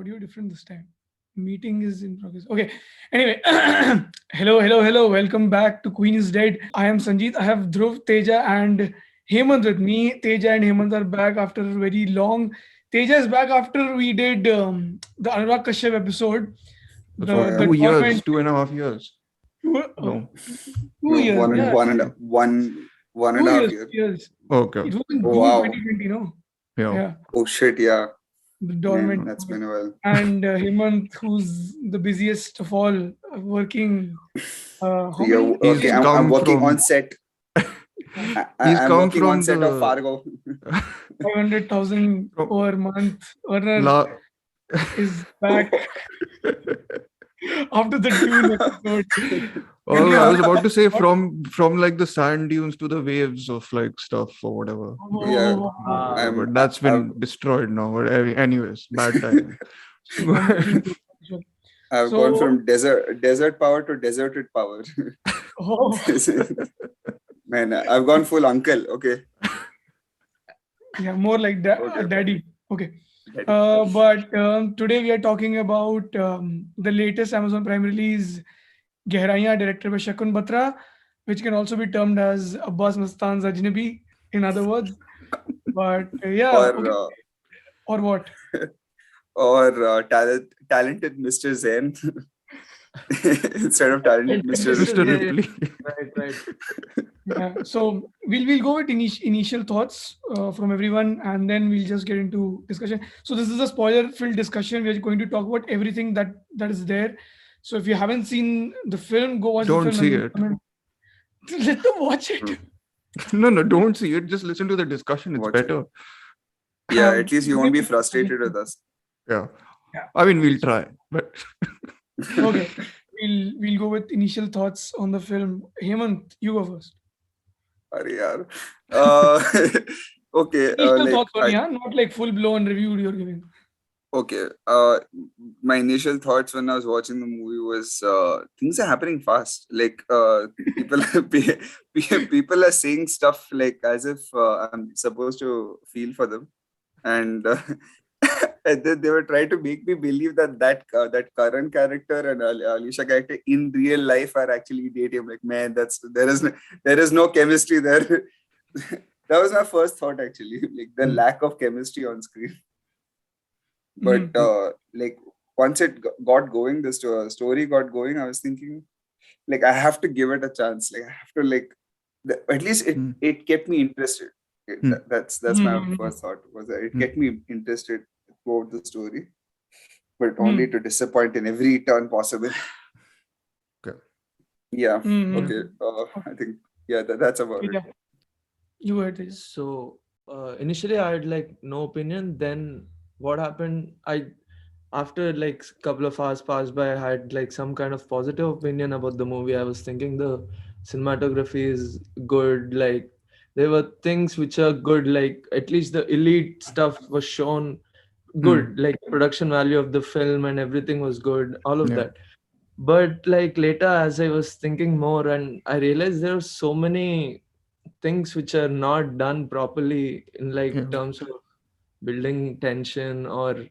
audio different this time. Meeting is in progress. Okay. Anyway, hello. Welcome back to Queen is Dead. I am Sanjeet. I have Dhruv, Teja, and Hemant with me. Teja and Hemant are back after very long. Teja is back after we did the Anurag Kashyap episode. For The Yeah. 2 years, tournament. 2.5 years. Oh, No. 2 years. No, Yeah, one and two a half years. years. 2 years. Okay. It was in Oh June wow. 2020. No. Yeah. Yeah. Oh shit, yeah. The Man, dormant. that's been a while. And Hemant, who's the busiest of all, working. How Yeah, many He's okay. days? I'm come working on from set. he's I'm come working on from set of the Fargo. 500,000 from per month earner la is back after the Dune episode. Oh, I was about to say What? from like the sand dunes to the waves of like stuff or whatever. Yeah, But I'm. that's I've been destroyed now. But anyways, bad timing. I'm listening to it as well. I've gone So, from desert power to deserted power. oh, Man, I've gone full uncle. Okay. yeah, more like Okay. daddy. Okay. Daddy. But today we are talking about the latest Amazon Prime release, Gehraiyaan, directed by Shakun Batra, which can also be termed as Abbas Mastan's Ajnabi, in other words. But yeah, Or okay. Or what? talented Mr. Zen instead of talented Mr. Mr. Ripley. Ripley. Right. Yeah. So we'll go with initial thoughts from everyone, and then we'll just get into discussion. So this is a spoiler-filled discussion. We're going to talk about everything that is there. So if you haven't seen the film, go watch Don't the film. see and it. comment. Let them watch it. No, don't see it. Just listen to the discussion. It's Watch it. better. Yeah, at least you won't be maybe- frustrated with us. Yeah. Yeah. I mean, we'll try, but Okay, we'll go with initial thoughts on the film. Hemant, you go first. Arey yaar. Uh, okay. Initial thoughts only, not like full-blown review you're giving. Okay. My initial thoughts when I was watching the movie was things are happening fast. Like people people are saying stuff like as if I'm supposed to feel for them, and and then they were trying to make me believe that current character and Alicia character in real life are actually dating. I'm like, man, there is no chemistry there. That was my first thought actually, like the lack of chemistry on screen. But like once it got going, the story got going, I was thinking like I have to give it a chance. Like I have to at least it kept me interested. That's my first thought, was that it kept me interested throughout the story, but only to disappoint in every turn possible. Okay. Yeah. Mhm. Okay. I think that's about Yeah. it. You heard this. So initially I had like no opinion. Then what happened? After like couple of hours passed by, I had like some kind of positive opinion about the movie. I was thinking the cinematography is good. Like there were things which are good. Like at least the elite stuff was shown good. Like production value of the film and everything was good. All of Yeah. that. But like later, as I was thinking more, and I realized there are so many things which are not done properly in like Yeah. terms of building tension, or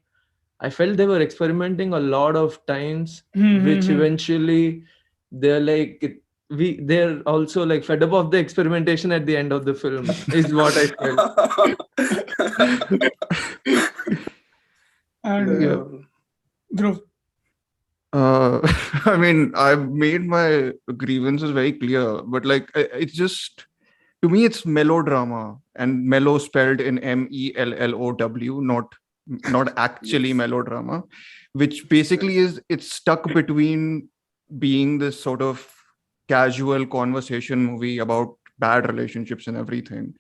I felt they were experimenting a lot of times, which eventually they're like they're also like fed up of the experimentation at the end of the film is what I felt. And Yeah. Dhruv. I mean, I've made my grievances very clear, but like it's just, to me, it's melodrama, and mellow spelled in MELLOW, not actually Yes. melodrama, which basically it's stuck between being this sort of casual conversation movie about bad relationships and everything,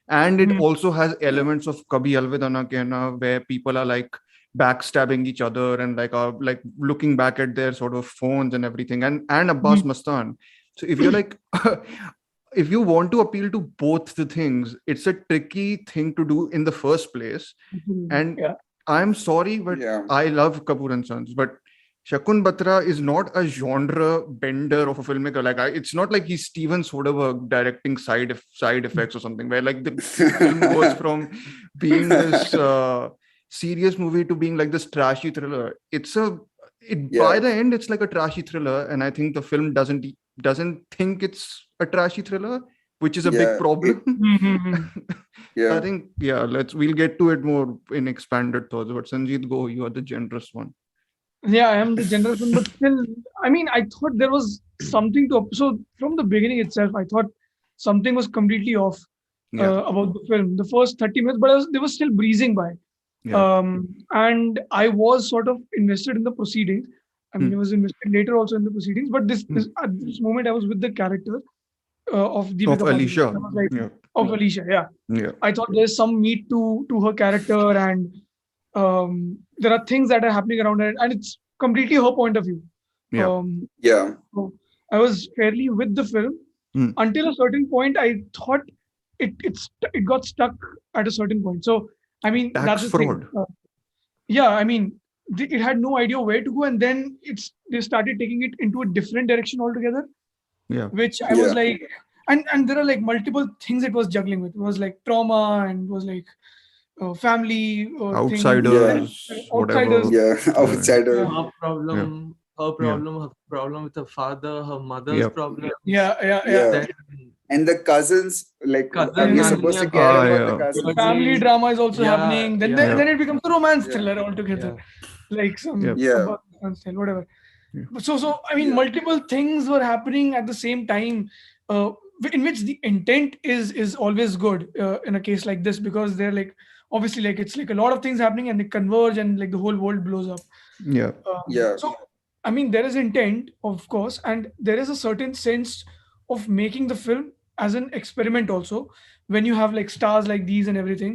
and it also has elements of Kabhi Alvida Na Kehna, where people are like backstabbing each other and like are like looking back at their sort of phones and everything, and Abbas Mastan. So if you're like if you want to appeal to both the things, it's a tricky thing to do in the first place. And Yeah. I'm sorry, but Yeah. I love Kapoor and Sons, but Shakun Batra is not a genre bender of a filmmaker. Like it's not like he's Steven Soderbergh directing side effects or something, where like the film goes from being this serious movie to being like this trashy thriller. Yeah. By the end it's like a trashy thriller, and I think the film doesn't think it's a trashy thriller, which is a big Yeah. problem. Yeah. I think we'll get to it more in expanded thoughts. But Sanjeet, go. You are the generous one. Yeah, I am the generous one, but still, I mean, I thought there was something to. So from the beginning itself, I thought something was completely off Yeah, about the film. The first 30 minutes, but they were still breezing by. yeah. And I was sort of invested in the proceedings. I mean, I was invested later also in the proceedings, but this at this moment I was with the character of Of Deepika Padukone. Alicia. I was like, Yeah, of Alicia, yeah. yeah, I thought there's some meat to her character, and there are things that are happening around her, and it's completely her point of view. yeah. Yeah. So I was fairly with the film Hmm. until a certain point. I thought it got stuck at a certain point. So I mean, Tax that's the thing. fraud. Yeah, I mean, it had no idea where to go, and then they started taking it into a different direction altogether, Yeah, which I was Yeah. like, and there are like multiple things it was juggling with. It was like trauma, and it was like family thing, outsiders, outsiders. whatever. Yeah. Outsider. Yeah, Her problem, Yeah, her problem with her father, her mother's yeah. problems. yeah. Yeah. Then And the cousins, like, are cousin we Yeah. supposed to Ananya, care about the Yeah. cousins? Family drama is also yeah, happening. Then yeah, then it becomes a romance Yeah. thriller altogether, yeah. like some Yeah. Yeah. style, whatever. Yeah. So I mean, Yeah. multiple things were happening at the same time, uh, in which the intent is always good in a case like this, because they're like, obviously, like it's like a lot of things happening and they converge and like the whole world blows up. Yeah. Yeah. So I mean, there is intent, of course, and there is a certain sense of making the film as an experiment also, when you have like stars like these and everything.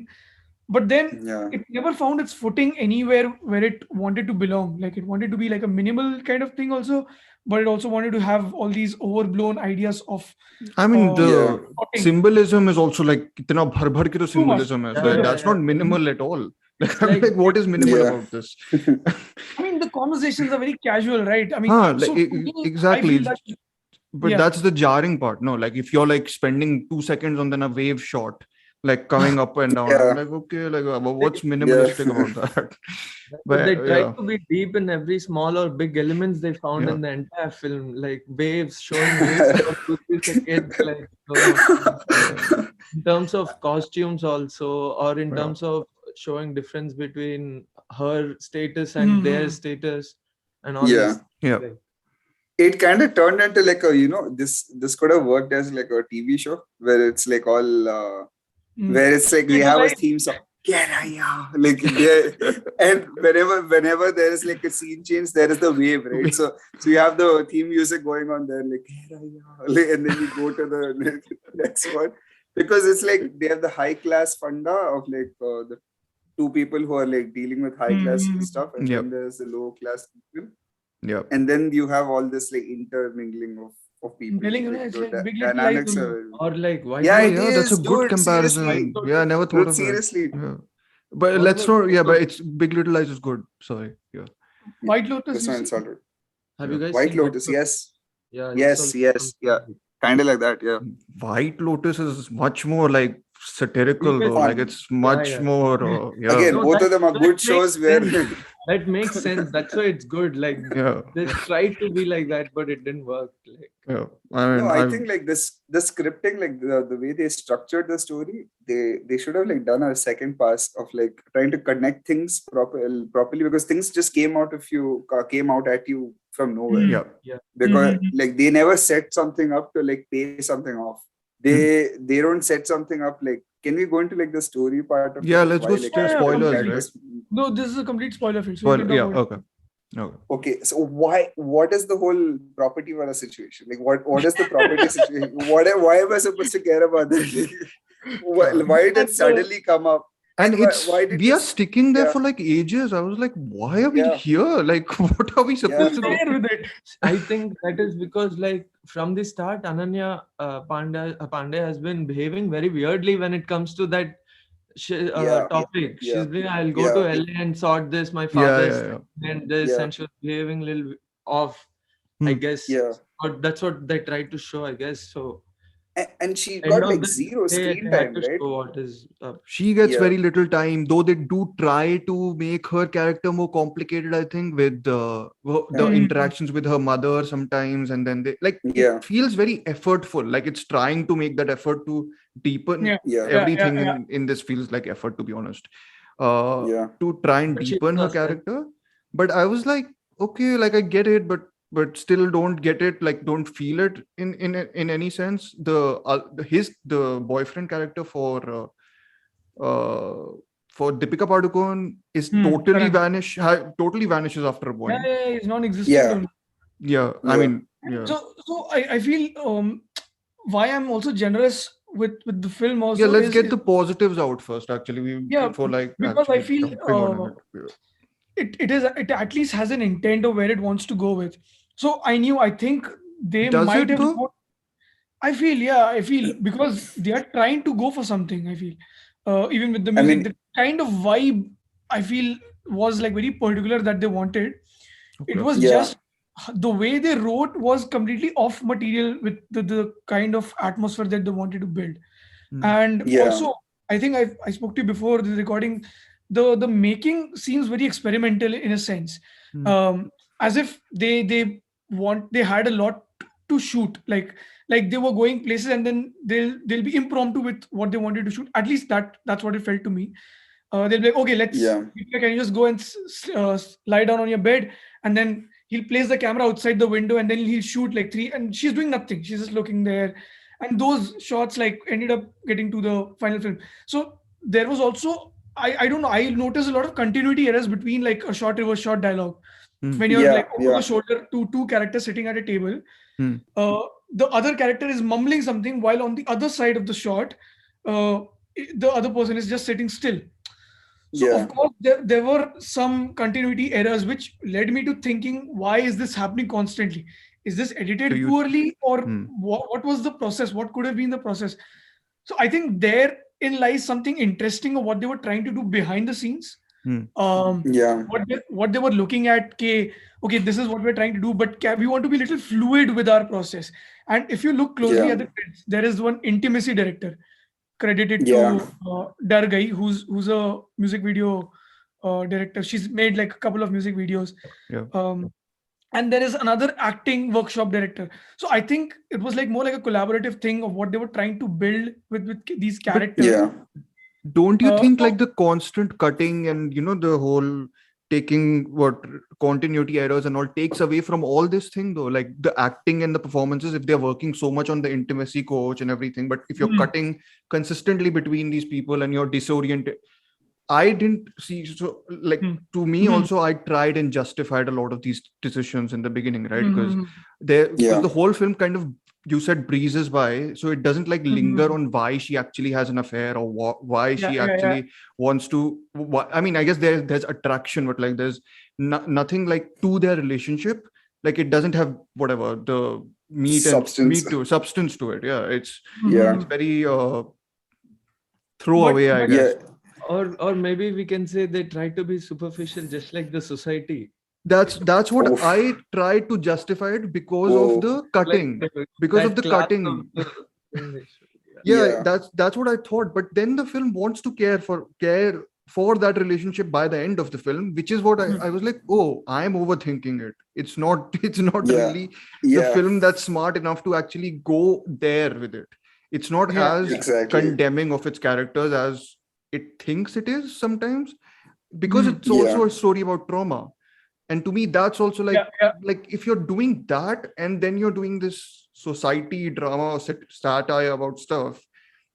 But then Yeah. it never found its footing anywhere where it wanted to belong. Like it wanted to be like a minimal kind of thing also, but it also wanted to have all these overblown ideas of I mean, the Yeah. plotting. symbolism is also like kitna bhar bhar ke to Too much. symbolism hai. Yeah, So yeah, that's yeah. not minimal at all. Like, It's I'm like like, what is minimal Yeah. about this? I mean, the conversations are very casual, right? I mean, Like, so to me, I exactly. feel that, But yeah. that's the jarring part. No, like if you're like spending 2 seconds on then a wave shot, like coming up and down, I'm Yeah. like, okay, like what's minimalistic about that? But they But tried yeah, to be deep in every small or big elements they found Yeah. in the entire film, like waves, showing waves for 2-3 seconds, like in terms of costumes also, or in Yeah. terms of showing difference between her status and their Mhm. status, and all Yeah. these Yeah. like, It kind of turned into like a, this could have worked as like a TV show where it's like all where it's like we have a theme song. Gehraiyaan. Like and whenever there is like a scene change, there is the wave, right? So you have the theme music going on there, like Gehraiyaan, like, and then you go to the next one, because it's like they have the high class funda of like the two people who are like dealing with high class stuff, and Yep. then there's the low class people, Yeah. and then you have all this like intermingling of people. Telling you, Like, it's the like Big Little Lies dynamics only. are. or like White Yeah, Oh, it yeah, that's is, a good dude. comparison. Seriously. Yeah, I never thought Dude, of that. seriously. Yeah. But What let's about not. Yeah, White but it's Big Little Lies is good. Sorry. Yeah. White Lotus, That's you not see? insulted. Have you guys White seen Lotus, yes. Yeah, Yes, it's yes, also yeah. Kind of like that, yeah. White Lotus is much more like satirical, Because- though. Like Fun. it's much yeah. more. Yeah. Again, No, both that- of them are that good makes shows where. sense. That makes sense. That's why it's good. Like Yeah. they tried to be like that, but it didn't work. Like Yeah. I mean, No, I think like the scripting, like the way they structured the story, they should have like done a second pass of like trying to connect things properly, because things just came out at you from nowhere. Yeah. Because like they never set something up to like pay something off. They don't set something up like, can we go into like the story part of Yeah, it? let's Why, go like, straight Yeah, spoilers, completely. right? No, this is a complete spoiler free. So you can Spoiler. talk Yeah. about it. Okay. Okay. Okay, so what is the whole property wala situation? Like what is the property situation? Why am I supposed to care about that? Why did it suddenly come up? And why- it's why did we are this- sticking there yeah. for like ages. I was like, why are we Yeah. here? Like, what are we supposed to do? There with it. I think that is because like from the start, Ananya Pandey has been behaving very weirdly when it comes to that Yeah. topic. Yeah. She's been, I'll go Yeah. to LA and sort this. My Yeah, father's yeah. and this, Yeah. and she was behaving a little off. I Hmm. guess. Yeah. But that's what they tried to show. I guess so. And she End got of like the zero day, screen they had time, to right? show what is up. She gets Yeah. very little time, though they do try to make her character more complicated, I think, with the Hmm. interactions with her mother sometimes, and then they like it Yeah. feels very effortful, like it's trying to make that effort to deepen Yeah, Yeah. yeah, yeah, everything yeah. in this feels like effort, to be honest, Yeah. to try and But she deepen was her authentic. character. But I was like, okay, like I get it, but still don't get it, like don't feel it in any sense. The boyfriend character uh, for Deepika Padukone is totally Correct. totally vanishes after a Yeah, point. yeah, yeah, it's non-existent Yeah. only. Yeah, I Yeah. mean, yeah, So I feel why I'm also generous with the film yeah. also Let's is, get the positives out first. Actually, we yeah, before like because I actually feel jumping on it. Yeah. it at least has an intent of where it wants to go with. So I think they Does might it have though? I feel because they are trying to go for something. I feel even with the I music, mean, the kind of vibe I feel was like very particular that they wanted. It Okay. was yeah. just the way they wrote was completely off material with the kind of atmosphere that they wanted to build. Hmm. And Yeah. also, I think I spoke to you before the recording. The making seems very experimental in a sense, Hmm. um, as if they had a lot to shoot. Like they were going places and then they'll be impromptu with what they wanted to shoot. At least that's what it felt to me. They'll be like, okay, Yeah. can you just go and lie down on your bed, and then he'll place the camera outside the window, and then he'll shoot like three, and she's doing nothing. She's just looking there, and those shots like ended up getting to the final film. So there was also I don't know. I noticed a lot of continuity errors between like a short reverse shot dialogue Hmm. when you're like Yeah. over the Yeah. shoulder to two characters sitting at a table. Hmm. uh, the other character is mumbling something while on the other side of the shot, uh, the other person is just sitting still. So of Yeah. course there were some continuity errors which led me to thinking, why is this happening constantly? Is this Do edited you? poorly, or Hmm. what was the process? What could have been the process? So I think therein lies something interesting of what they were trying to do behind the scenes. Hmm. Yeah. What they were looking at, okay, this is what we're trying to do, but we want to be a little fluid with our process. And if you look closely Yeah. at the credits, there is one intimacy director credited Yeah. to Dargai, who's a music video director. She's made like a couple of music videos. Yeah. Um, and there is another acting workshop director. So I think it was like more like a collaborative thing of what they were trying to build with these But characters. Yeah. don't you think So like the constant cutting and the whole taking what continuity errors and all takes away from all this thing though, like the acting and the performances, if they're working so much on the intimacy coach and everything, but if you're hmm, cutting consistently between these people and you're disoriented, I didn't see. So like hmm, to me hmm, also, I tried and justified a lot of these decisions in the beginning, right? hmm, Because hmm, Yeah. the whole film kind of, you said, breezes by, so it doesn't like hmm, linger on why she actually has an affair or why yeah, she yeah, yeah. actually wants to. I mean, I guess there's attraction, but like there's nothing like to their relationship. Like it doesn't have whatever the Substance. meat to substance to it. Yeah, Yeah. it's very But throwaway, I but Yeah. guess. Or maybe we can say they try to be superficial, just like the society. That's what Oof. I tried to justify it because of Whoa. the Like cutting, because of that the class of cutting. the thing they show. Yeah. Yeah, Yeah. that's what I thought. But then the film wants to care for that relationship by the end of the film, which is what hmm, I was like, oh, I'm overthinking it. It's not it's not Yeah. really the Yeah. film that's smart enough to actually go there with it. It's not yeah, as yeah, Exactly. condemning of its characters as it thinks it is sometimes, because hmm, it's Yeah. also a story about trauma. And to me that's also yeah, yeah. like if you're doing that and then you're doing this society drama or satire about stuff,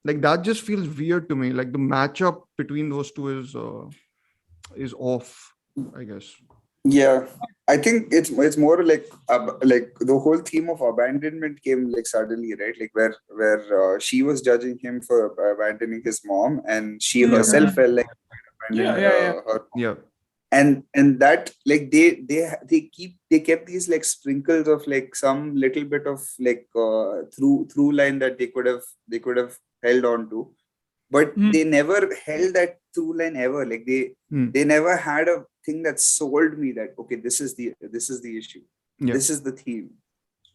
like that just feels weird to me. Like the matchup between those two is off, I guess. Yeah. I think it's more like the whole theme of abandonment came like suddenly, right? Like where she was judging him for abandoning his mom, and she Hmm, Yeah. herself hmm, felt like yeah, abandoned yeah, yeah. her. Yeah. And that like they kept these like sprinkles of like some little bit of like through line that they could have held on to, but Hmm, they never held that through line ever. Like Hmm. they never had a thing that sold me that okay, this is the issue, Yeah. this is the theme.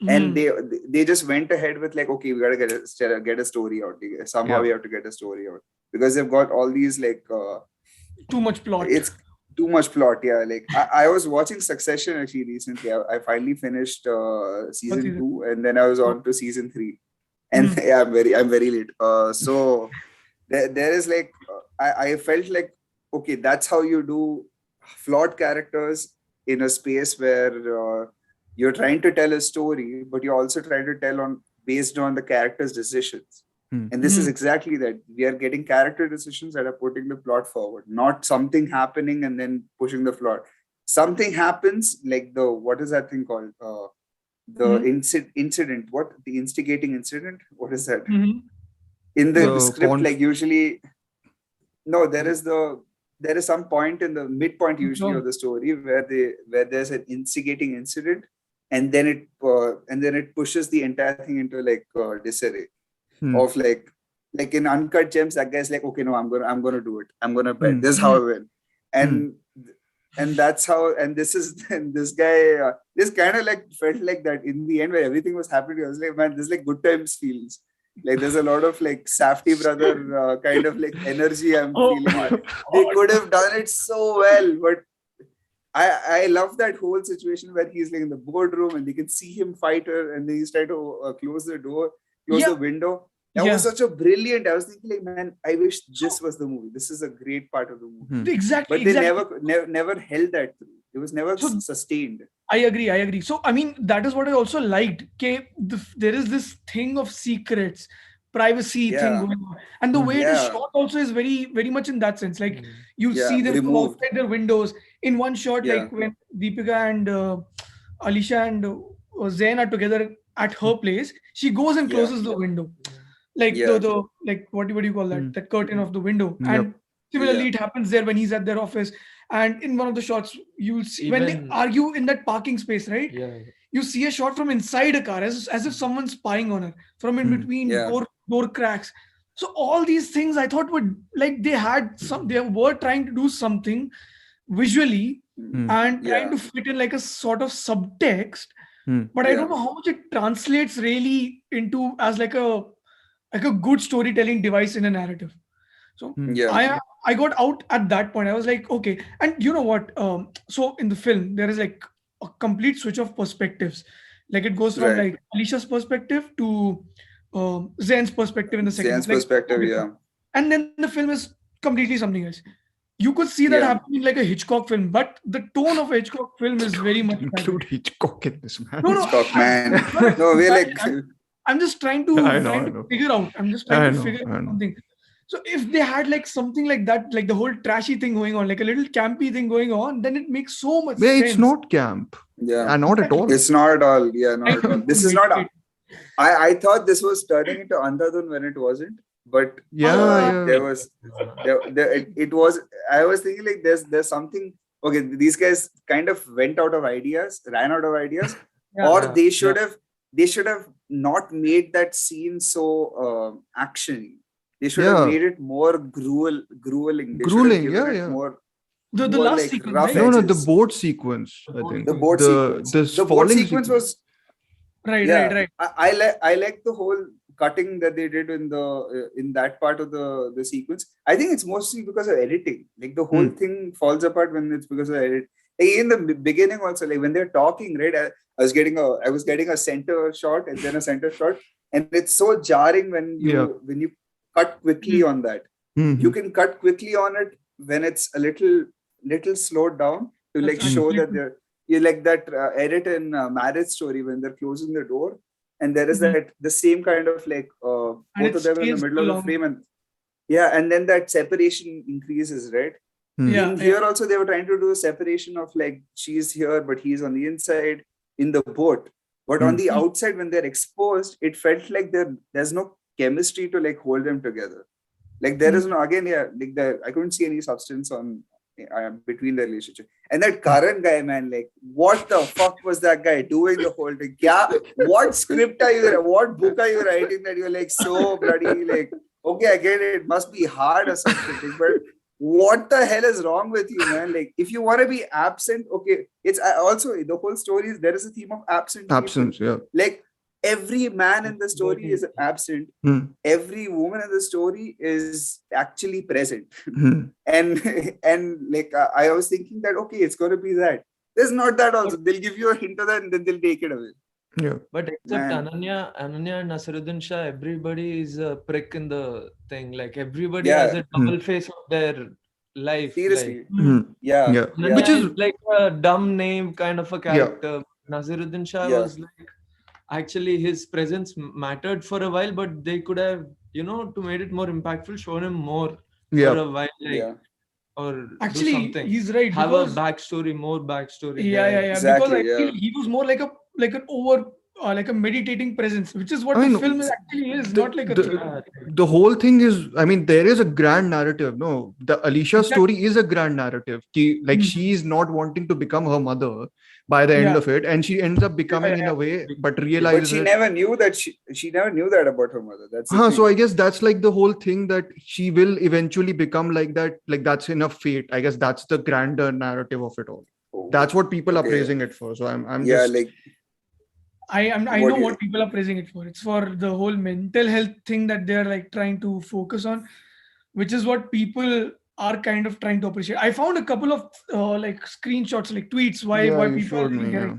and Hmm. they just went ahead with like, okay, we gotta get a story out. Somehow Yeah. we have to get a story out because they've got all these like Too much plot. it's too much plot. Yeah, like I was watching Succession actually recently. I finally finished What season season? 2, and then I was Oh. on to season 3, and Hmm. yeah, I'm very late. So there is like I felt like, okay, that's how you do flawed characters in a space where you're trying to tell a story, but you're also trying to tell on based on the character's decisions. Hmm. And this is Hmm. exactly that. We are getting character decisions that are putting the plot forward, not something happening and then pushing the plot. Something happens, like the what is that thing called? The Hmm. incident. What the instigating incident? What is that? Hmm. In the The script, like usually, no, Mm. there is some point in the midpoint usually Okay. of the story where there's an instigating incident, and then it pushes the entire thing into like disarray Hmm. of like in Uncut Gems, that guy's like, okay, no, I'm gonna do it. I'm gonna bet. Hmm. This is how Hmm. I win. Hmm. And that's how. And this is and this guy. This kind of like felt like that in the end where everything was happening. I was like, man, this is like good times feels. Like there's a lot of like Safety brother kind of like energy I'm Oh feeling my here. They God. could have done it so well, but I love that whole situation where he's like in the boardroom and they can see him fight her, and then he's trying to close the door, close Yeah. the window. That was Yeah. such a brilliant. I was thinking like, man, I wish this So was the movie. This is a great part of the movie, Hmm. exactly, but they exactly. never held that through. It was never So sustained. I agree. I agree. So, I mean, that is what I also liked. Okay, there is this thing of secrets, privacy thing Yeah, going on, and the Hmm. way it is yeah, shot also is very, very much in that sense. Like Mm. you yeah. see them from Removed. outside their windows in one shot, Yeah, like when Deepika and Alicia and Zayn are together at her place. She goes and yeah, closes the window, Yeah. like yeah, the like what do you call that? Hmm. That curtain of the window. Yep. And similarly, yeah, it happens there when he's at their office. And in one of the shots, you'll see when they Even argue in that parking space, right? yeah. You see a shot from inside a car as if someone's spying on her from in Hmm. between yeah, door cracks. So all these things I thought would like they were trying to do something visually Hmm. and trying yeah, to fit in like a sort of subtext, Hmm. but I yeah, don't know how much it translates really into as like a good storytelling device in a narrative. So Hmm. yeah, I got out at that point. I was like, okay. And you know what? So in the film, there is like a complete switch of perspectives. Like it goes from right. like Alicia's perspective to Zayn's perspective in the second. Zane's It's like so perspective. different. Yeah, And then the film is completely something else. You could see that yeah. happening in like a Hitchcock film, but the tone of a Hitchcock film is very much that way. Include Hitchcock in this, man. No, no, Hitchcock, I'm man. not No, we're implying. like, I'm just I know. trying I to know. figure out. I'm just trying I to know. figure out I know. something. So if they had like something like that, like the whole trashy thing going on, like a little campy thing going on, then it makes so much Yeah, it's sense. not camp. yeah. Not at Exactly. all. It's not at all. Yeah, I not at all. know. This is Wait, not. wait. I thought this was turning into Andhadhun when it wasn't, but Yeah, yeah. there was it was. I was thinking like there's something. Okay, these guys kind of went out of ideas, ran out of ideas, Yeah. or Yeah. they should have not made that scene so actiony. They should have Yeah. made it more grueling. They should have Grueling. given Yeah, it yeah. The more last like sequence, rough right? No, no, the edges. boat sequence, The I boat think. The boat The sequence. this The boat falling sequence sequence. was Right, right, yeah. right. I like the whole cutting that they did in that part of the sequence. I think it's mostly because of editing. Like the whole Hmm. thing falls apart when it's because of edit. Like in the beginning also, like when they're talking, right? I was getting a center shot and then a center shot, and it's so jarring Yeah. when you cut quickly Hmm. on that. You Hmm. can cut quickly on it when it's a little slowed down to That's like Hmm. show actually that true. they're you like that edit in Marriage Story when they're closing the door, and there is Mhm. that the same kind of like And both it of them in the stays middle for of the long. frame, and yeah, and then that separation increases, right? Hmm. Yeah, In yeah. here also they were trying to do a separation of like she's here but he's on the inside in the boat, but on Hmm. the Hmm. outside when they're exposed, it felt like there's no chemistry to like hold them together. Like there is Hmm. no again, yeah, like I couldn't see any substance on between the relationship. And that Karan guy, man, like what the fuck was that guy doing the whole thing? Yeah, what script are you? What book are you writing that you're like so bloody like? Okay, I get it. It must be hard or something, but what the hell is wrong with you, man? Like, if you want to be absent, okay. It's also the whole story is there is a theme of absent people. Absence, yeah. Like, every man in the story is absent. Every woman in the story is actually present. and like I was thinking that okay, it's going to be that. There's not that also. They'll give you a hint of that and then they'll take it away. Yeah. But except Man. Ananya and Naseeruddin Shah, everybody is a prick in the thing. Like everybody Yeah. has a double face of their life. Seriously. Like, Yeah. Yeah. Ananya Which is is like a dumb name kind of a character. Naseeruddin Shah Yeah. was like, actually his presence mattered for a while, but they could have, to make it more impactful, shown him more for a while, like, Yeah. or do Actually, something. he's right. Have because, a backstory, more backstory. yeah, there. yeah. Exactly, Because I yeah. feel he was more like an over, like a meditating presence, which is what I the mean, film actually is, not like a thriller. the whole thing is, I mean, there is a grand narrative. No, the Alicia story is a grand narrative. Like she is not wanting to become her mother by the end of it, and she ends up becoming in a way, but realizes But she never knew that she never knew that about her mother. That's the thing. So I guess that's like the whole thing, that she will eventually become like that. Like that's enough fate. I guess that's the grander narrative of it all. That's what people are praising it for. So I'm yeah, just like I What know do you- what people are praising it for. It's for the whole mental health thing that they're like trying to focus on, which is what people are kind of trying to appreciate. I found a couple of like screenshots, like tweets, why you people are showed me, getting, yeah.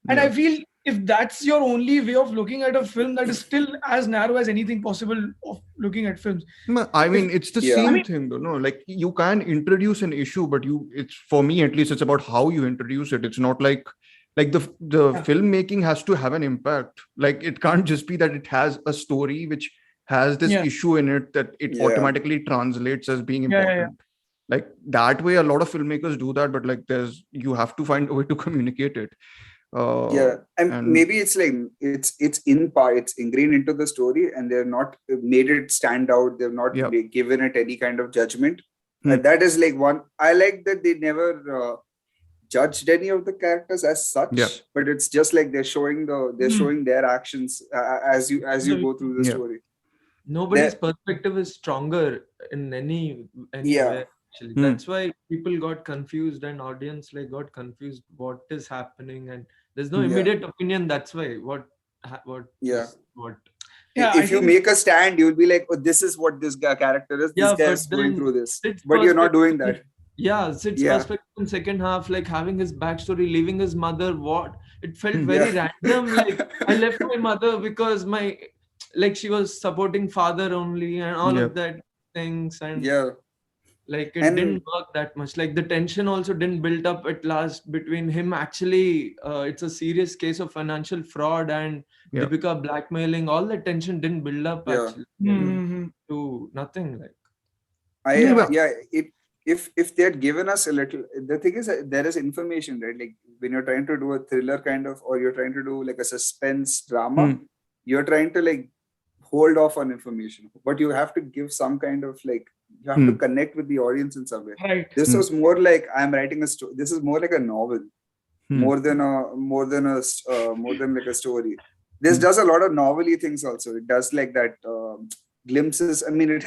and I feel if that's your only way of looking at a film, that is still as narrow as anything possible of looking at films. I mean, it's the Yeah. same thing, though. No, like you can introduce an issue, but it's for me at least, it's about how you introduce it. It's not like the filmmaking has to have an impact. Like it can't just be that it has a story which has this issue in it that it automatically translates as being important. Like that way, a lot of filmmakers do that, but like you have to find a way to communicate it. And maybe it's like it's in part, it's ingrained into the story, and they're not made it stand out. They've not given it any kind of judgment. That is like one. I like that they never judged any of the characters as such, but it's just like they're showing their actions as you go through the story. Nobody's perspective is stronger in any way. Actually, that's why people got confused, and audience like got confused. What is happening? And there's no immediate opinion. That's why what. If you make a stand, you'll be like, oh, this is what this character is. This guy's going through this, but you're not doing that. Yeah, Sid's perspective in second half, like having his backstory, leaving his mother. It felt very random. Like I left my mother because she was supporting father only, and all of that things, and like it didn't work that much. Like the tension also didn't build up at last between him. Actually, it's a serious case of financial fraud, and Deepika blackmailing. All the tension didn't build up actually to nothing. Like if they had given us a little, the thing is that there is information, right? Like when you're trying to do a thriller kind of, or you're trying to do like a suspense drama, you're trying to like hold off on information, but you have to give some kind of like, you have to connect with the audience in some way. Right. This was more like I'm writing a story. This is more like a novel, more than like a story. This does a lot of novelty things also. It does like that glimpses. I mean, it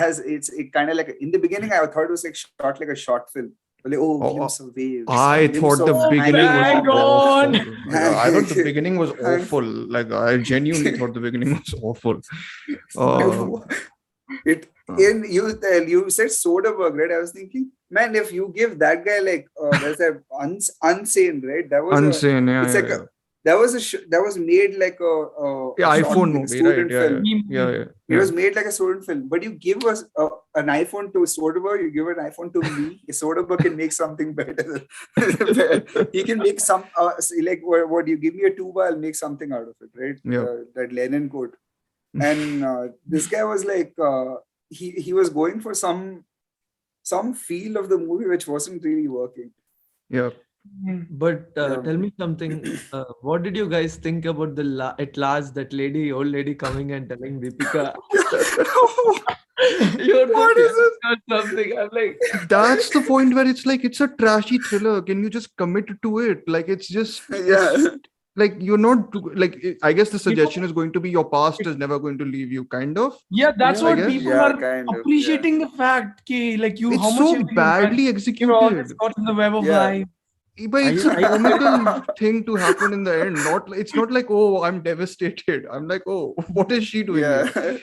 kind of like, in the beginning I thought it was like shot like a short film. Like, glimpse of waves. I thought the beginning was awful. I thought the beginning was awful. Like I genuinely thought the beginning was awful. You said Soderbergh, right? I was thinking, man, if you give that guy like there's a Unsane, right? That was Unsane, that was made like a iPhone movie, right? Film. It was made like a student film, but you give us an iPhone to Soderbergh, you give an iPhone to me. Soderbergh can make something better. He can make some like what you give me a tuba, I'll make something out of it, right? That Lenin quote. And this guy was like he was going for some feel of the movie which wasn't really working. But tell me something. What did you guys think about at last that old lady coming and telling Deepika? What is it? Or something. I'm like, that's the point where it's like, it's a trashy thriller. Can you just commit to it? Like it's just like you're not like I guess the You know, suggestion is going to be your past it- is never going to leave you, kind of. yeah, that's Yeah, I what guess people Yeah, are kind of. Yeah. appreciating the fact ki, like you, how it's much so have you done? badly You're all this executed. caught in the web of Yeah. life. But it's a I felt comical thing to happen in the end. It's not like, oh, I'm devastated. I'm like, oh, what is she doing Yeah. here?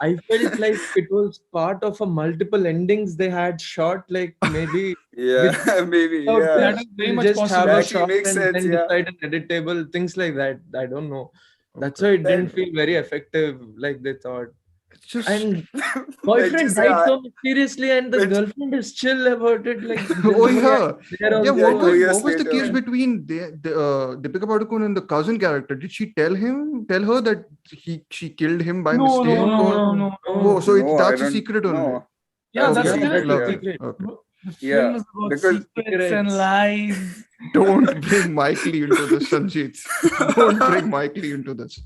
I felt like it was part of a multiple endings they had shot, like maybe Yeah. with Maybe. out Yeah. That this, is very we'll much just possible. have That a actually shot makes and sense. then Yeah. decide an editable, things like that. I don't know. That's Okay. why it That didn't feel very effective, like they thought. It's just And like boyfriend just died yeah. so mysteriously, and the When, girlfriend is chill about it. Like oh there's no yeah. yeah. there Yeah, Yeah. also. Two what years was the case later. between Deepika Padukone and the cousin character? Did she tell her that she killed him by No, no, mistake, no, or no, No, no, oh, no. so no. No, I that's a don't secret only. know. Yeah, That's a that's Okay, Yeah, still secret. that's a Yeah. lovely. secret. Okay, the Yeah. film is about Because secrets and Secrets. lies. don't bring Mike Lee into this, Sanjeet. Don't bring Mike Lee into this.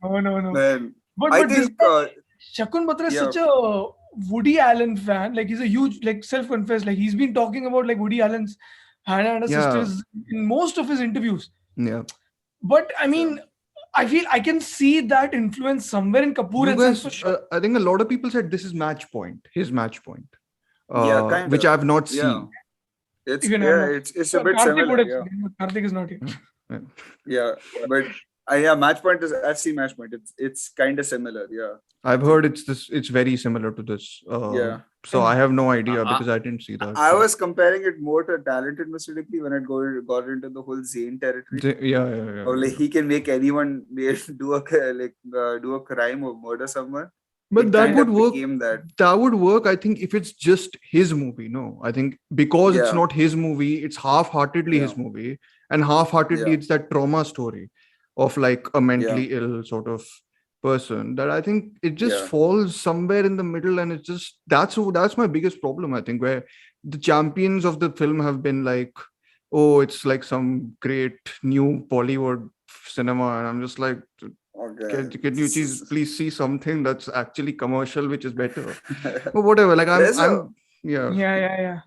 No, no, no. man, But I this think guy, Shakun Batra is yeah. such a Woody Allen fan. Like he's a huge, like self-confessed. Like he's been talking about like Woody Allen's Hannah and her Yeah, sisters in most of his interviews. yeah. But I Yeah. mean, I feel I can see that influence somewhere in Kapoor You and Sons guys, for sure. I think a lot of people said this is Match Point, his Match Point, Yeah, kind which of. I've not Yeah. seen. Even I'm not. It's a bit Karthik would similar. have Yeah. seen it, but Karthik is not here. Yeah. Yeah. But yeah, Match Point is I've seen Match Point. It's kind of similar. Yeah. I've heard it's very similar to this. Yeah. So I have no I, idea I because I didn't see that. I So was comparing it more to Talented Mr. Ripley when it got into the whole Zane territory. yeah. Or like he can make anyone do a crime or murder someone. But It that kind would of work. became that. That would work, I think, if it's just his movie. No, I think because it's Yeah. not his movie, it's half-heartedly Yeah. his movie, and half-heartedly Yeah. it's that trauma story of like a mentally Yeah. ill sort of person. That I think it just Yeah. falls somewhere in the middle, and it's just that's my biggest problem. I think where the champions of the film have been like, oh, it's like some great new Bollywood cinema, and I'm just like, Okay. can you please see something that's actually commercial, which is better? But whatever, like There's yeah. Yeah.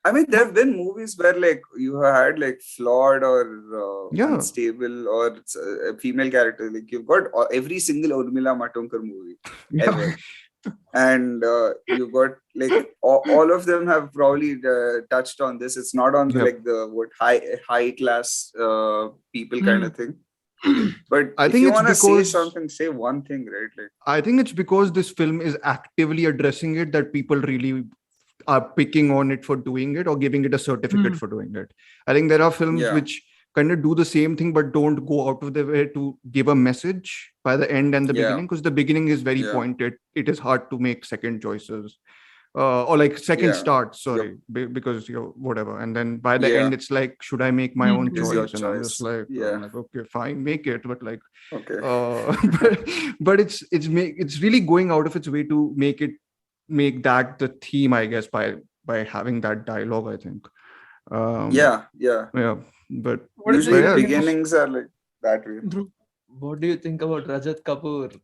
I mean, there have been movies where like you had like flawed or Yeah. unstable or a female character. Like you've got every single Urmila Matondkar movie Yeah. ever, and you got like all of them have probably touched on this. It's not on the Yep. like the what high class people kind of thing. But I if think you it's want to say because- something, say one thing, right? Like I think it's because this film is actively addressing it that people really are picking on it for doing it or giving it a certificate for doing it. I think there are films Yeah. which kind of do the same thing but don't go out of their way to give a message by the end and the Yeah. beginning, because the beginning is very Yeah. pointed. It is hard to make second choices. Or like second Yeah. starts, sorry, because you're whatever. And then by the Yeah. end, it's like, should I make my own It is your choice? And I'm just choice. like, Yeah. I'm like, okay, fine, make it. But like, okay, but it's really going out of its way to make that the theme, I guess, by having that dialogue, I think. yeah. But What is Usually yeah, beginnings are like that way. Dhruv? What do you think about Rajat Kapoor?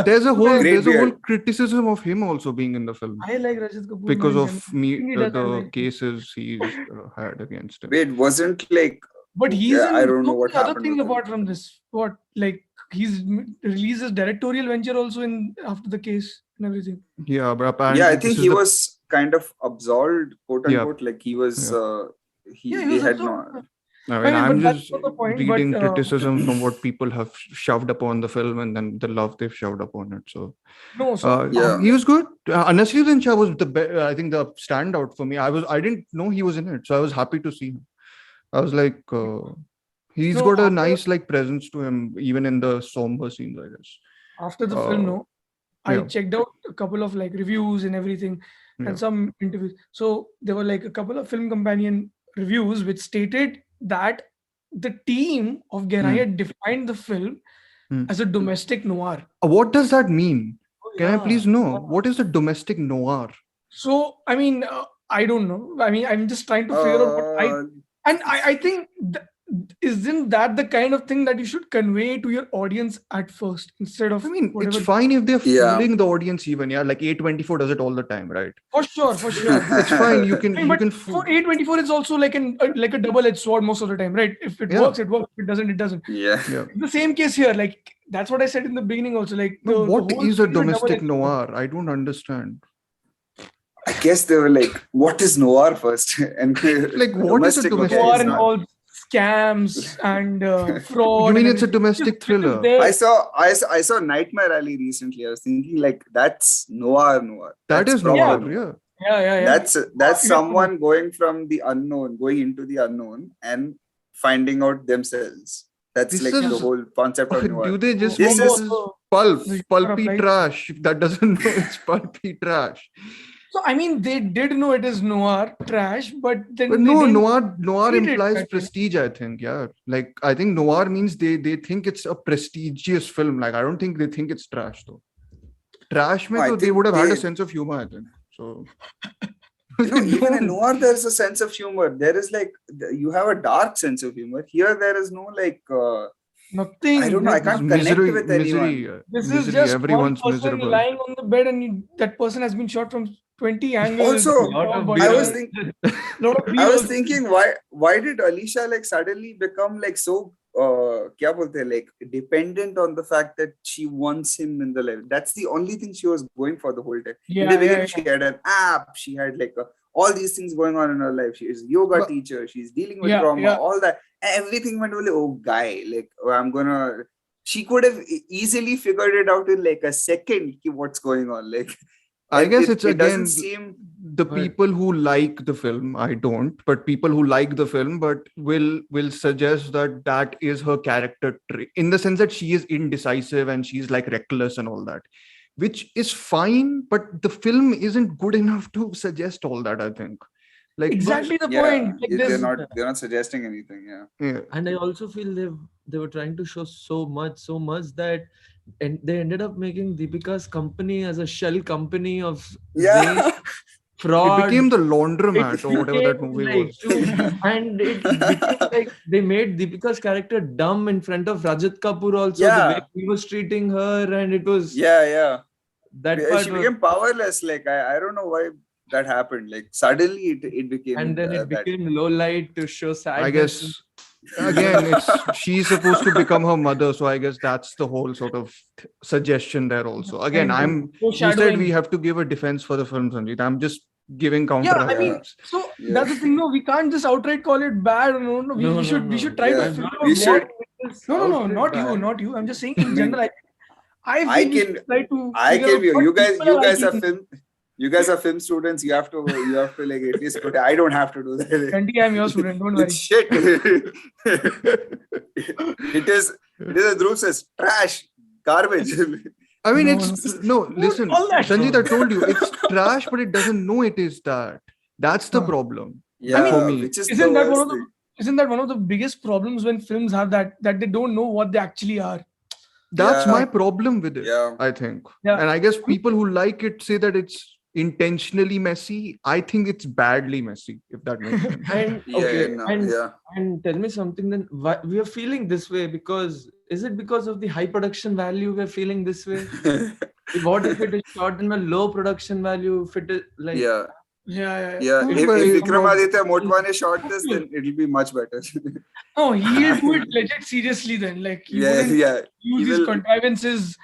there's a whole Great there's a whole beard. criticism of him also being in the film I like Rajat Kapoor because man, of everything he does, I the like him. cases he's had against him. Wait, wasn't like But he's Yeah, in I don't know so what many other happened things with him. apart from this. What like he's released his directorial venture also in after the case and everything. Yeah, but apparently I this think is he the- was kind of absolved, quote Yeah. unquote. Like he was, He they was had also. not. I mean, I mean, I'm but that's just not the point, reading but, criticism from what people have shoved upon the film and then the love they've shoved upon it. So, No, so Yeah. he was good. Nasruddin Shah was I think the standout for me. I didn't know he was in it, so I was happy to see him. I was like, he's No, got a after- nice like presence to him, even in the somber scenes, I guess. after the film, no, I yeah. checked out a couple of like reviews and everything Yeah. and some interviews. So there were like a couple of film companion reviews which stated that the team of Gehraiyaan defined the film as a domestic noir. What does that mean? Can I yeah. please know what is the domestic noir? So I mean, I don't know. I mean, I'm just trying to figure out what I Uh, and I think isn't that the kind of thing that you should convey to your audience at first instead of I mean, it's whatever? fine if they're Yeah. fooling the audience even, yeah. Like A24 does it all the time, right? For sure, for sure. It's fine. You I can mean, you but can for fool. A24, it's also like a double-edged sword most of the time, right? If it Yeah. works, it works. If it doesn't, it doesn't. Yeah. Yeah. It's the same case here. Like that's what I said in the beginning also. Like No, the what whole is a thing domestic double-edged sword. noir? I don't understand. I guess they were like, what is noir first? And Like, what is a domestic, okay, domestic Noir it's not. involves scams and You fraud mean and it's a everything, domestic which is thriller? there. I saw Nightmare Alley recently. I was thinking like that's noir. That That's is proper noir, noir. yeah. Yeah. That's Yeah. someone going from the unknown, going into the unknown and finding out themselves. That's This like the is whole concept of noir. do they just This mean is this is pulp, the genre of pulpy life. trash? If that doesn't know it's pulpy trash. So I mean, they did know it is noir trash, but then But they no, didn't noir treat it implies that way. prestige, I think. Yeah. Like I think noir means they think it's a prestigious film. Like I don't think they think it's trash though. Trash mein I to they think would have had a they- sense of humor, I think. So No, they even in don't. noir, there is a sense of humor. There is like you have a dark sense of humor. Here, there is no like. Nothing. I don't know. I There's can't nothing. connect with anyone. This is misery. just one Everyone's person miserable. lying on the bed, and that person has been shot from 20 angles. Also, Lot of I was beer. thinking. Lot of I was beers. thinking why did Alicia like suddenly become like so kya bolte hain, like dependent on the fact that she wants him in the life. That's the only thing she was going for the whole time. In the beginning, she had an app, she had like all these things going on in her life. She is a yoga But- teacher, she's dealing with Yeah, trauma, yeah. all that. Everything went really, oh guy, like I'm gonna she could have easily figured it out in like a second what's going on. Like I guess it's it doesn't again seem the But- people who like the film. I don't, but people who like the film, but will suggest that is her character trait in the sense that she is indecisive and she's like reckless and all that, which is fine. But the film isn't good enough to suggest all that. I think, like Exactly the yeah, point. Like they're there's not suggesting anything. Yeah. Yeah. And I also feel they were trying to show so much that and they ended up making Deepika's company as a shell company of Yeah. waste, It fraud. became the laundromat It or whatever that became movie like was. and it became like they made Deepika's character dumb in front of Rajat Kapoor also, the Yeah. way he was treating her, and it was Yeah. that part She was- became powerless. Like I don't know why that happened. Like suddenly it became and then it that. became low light to show sadness. I guess again, she's supposed to become her mother, so I guess that's the whole sort of suggestion there. Also, again, And you said foreshadowing. we have to give a defense for the film, Sanjeet. I'm just giving counter. Yeah, I mean, arguments. so Yeah. that's the thing. No, we can't just outright call it bad. No. We should try Yeah. to figure out We what. should- No, not you. I'm just saying in general. I I feel we can- should try to. I figure can out view what you people guys are liking. film students. You have to like at least put. I don't have to do that. Sandy, I'm your student. Don't worry. It's shit. it is as Dhruv says, trash, garbage. I mean, No, it's no. Listen, all that Sanjeet, I no. told you it's trash, but it doesn't know it is that. That's the Huh. problem. Yeah, for me. which is Isn't the that one worst of the thing. isn't that one of the biggest problems when films have that they don't know what they actually are? That's Yeah. my problem with it. Yeah. I think, Yeah. and I guess people who like it say that it's intentionally messy. I think it's badly messy. If that makes sense. And Yeah, okay, no, and yeah. and tell me something then. Why we are feeling this way? Because is it because of the high production value we're feeling this way? What if it is shot in a low production value? If it is like yeah. Yeah. Yeah. No, If but Vikramaditya Motwane shot this, then it'll be much better. No, he'll do it legit seriously then. Like he wouldn't yeah. use He his will- contrivances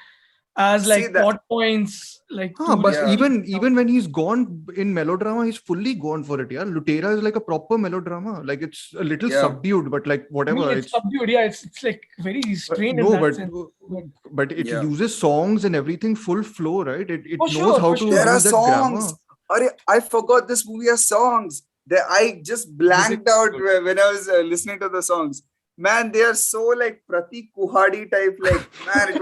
as See like that- plot points. Like But Yeah. even when he's gone in melodrama, he's fully gone for it. Yeah, Lutera is like a proper melodrama. Like it's a little Yeah. subdued, but like I whatever. mean, it's subdued. Yeah, it's like very strained in no, that but sense. but it Yeah. uses songs and everything full flow, right? It For knows sure, how for to sure. There are use that songs. grammar. I forgot this movie has songs. I just blanked out when I was listening to the songs. Man, they are so like Pratik Kuhadi type. Like, man,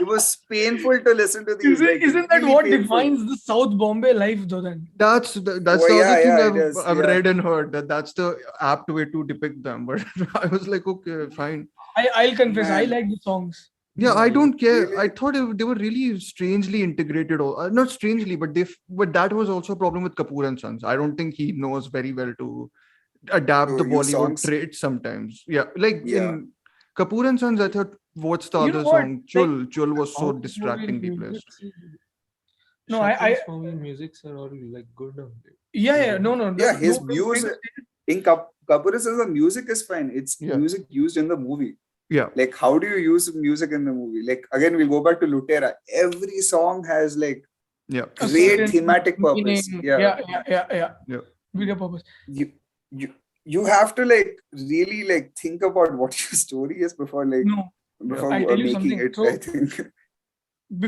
it was painful to listen to these. Like, Isn't that really what painful. defines the South Bombay life, though? Then That's the Oh, other yeah, thing yeah, it is, I've yeah. read and heard that's the apt way to depict them. But I was like, okay, fine. I'll confess, I Man. like the songs. Yeah, I don't care. Really? I thought they were really strangely integrated. Not strangely, but that was also a problem with Kapoor and Sons. I don't think he knows very well to adapt to the use Bollywood songs. traits sometimes. Yeah, like Yeah. in Kapoor and Sons, I thought, what's the You other know what? song? Like, Chul was so Both movie distractingly placed. musics, no, I, Shakun's movie musics are all like good only. yeah, no, no, Yeah, no, his no, views no, in Kapoor says the music is fine. It's Yeah. music used in the movie. Yeah, Like, how do you use music in the movie? Like, again, we'll go back to Lutera. Every song has like yeah, a great certain thematic purpose. meaning. Yeah. Yeah. yeah. Bigger purpose. You you you have to like really like think about what your story is before No, I'll before tell you making something. it, I So think.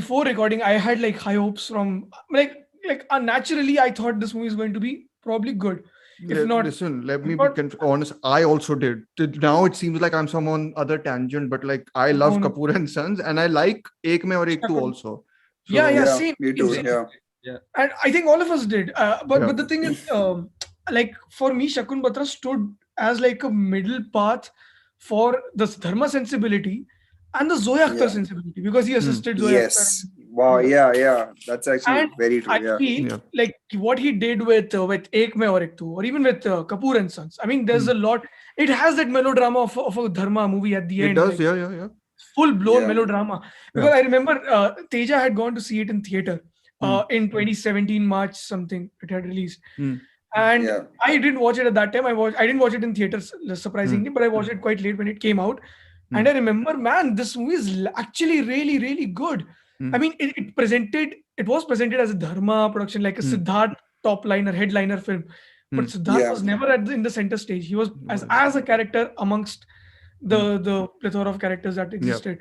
before recording, I had like high hopes from like naturally I thought this movie is going to be probably good. If not, Listen, let if me be not, honest. I also did. Now it seems like I'm some on other tangent, but like I love no, Kapoor and Sons, and I like Ek Mein aur Ek Tu Shakun. also. Yeah, So Yeah, same, me same, too. same. Yeah. Yeah. And I think all of us did. But yeah, the thing is, like for me, Shakun Batra stood as like a middle path for the Dharma sensibility and the Zoya Akhtar Yeah. sensibility because he Hmm. assisted Zoya Akhtar. Yes. Wow. yeah, Yeah. That's actually And very I true. Yeah. feel yeah. like what he did with Ek Mein Aur Ek Tu, or even with Kapoor and Sons. I mean, there's Hmm. a lot. It has that melodrama of a Dharma movie at the It end, does. like Yeah. full blown Yeah. melodrama. Yeah. Because I remember Teja had gone to see it in theater Hmm. in 2017 March something. It had released, Hmm. and Yeah. I didn't watch it at that time. I didn't watch it in theaters Hmm. surprisingly, but I watched it quite late when it came out. Hmm. And I remember, man, this movie is actually really, really good. I Hmm. mean, it was presented as a Dharma production, like a Hmm. Siddharth top liner, headliner film. But Hmm. Siddharth Yeah. was never in the center stage. He was Was. as a character amongst Hmm. the plethora of characters that Yeah. existed.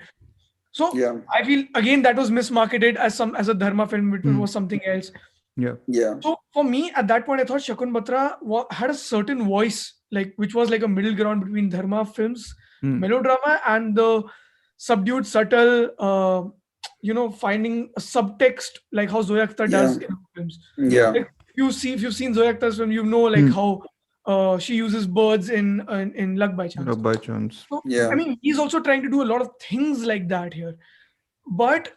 So Yeah. I feel again that was mismarketed as a Dharma film, which Hmm. was something else. Yeah. Yeah. So for me, at that point, I thought Shakun Batra had a certain voice, like which was like a middle ground between Dharma films, Hmm. melodrama, and the subdued, subtle, finding a subtext like how Zoya Akhtar Yeah. does in her films. Yeah. Like if you've seen Zoya Akhtar's film, you know like Hmm. how she uses birds in Luck by Chance. By chance. So Yeah. I mean, he's also trying to do a lot of things like that here, but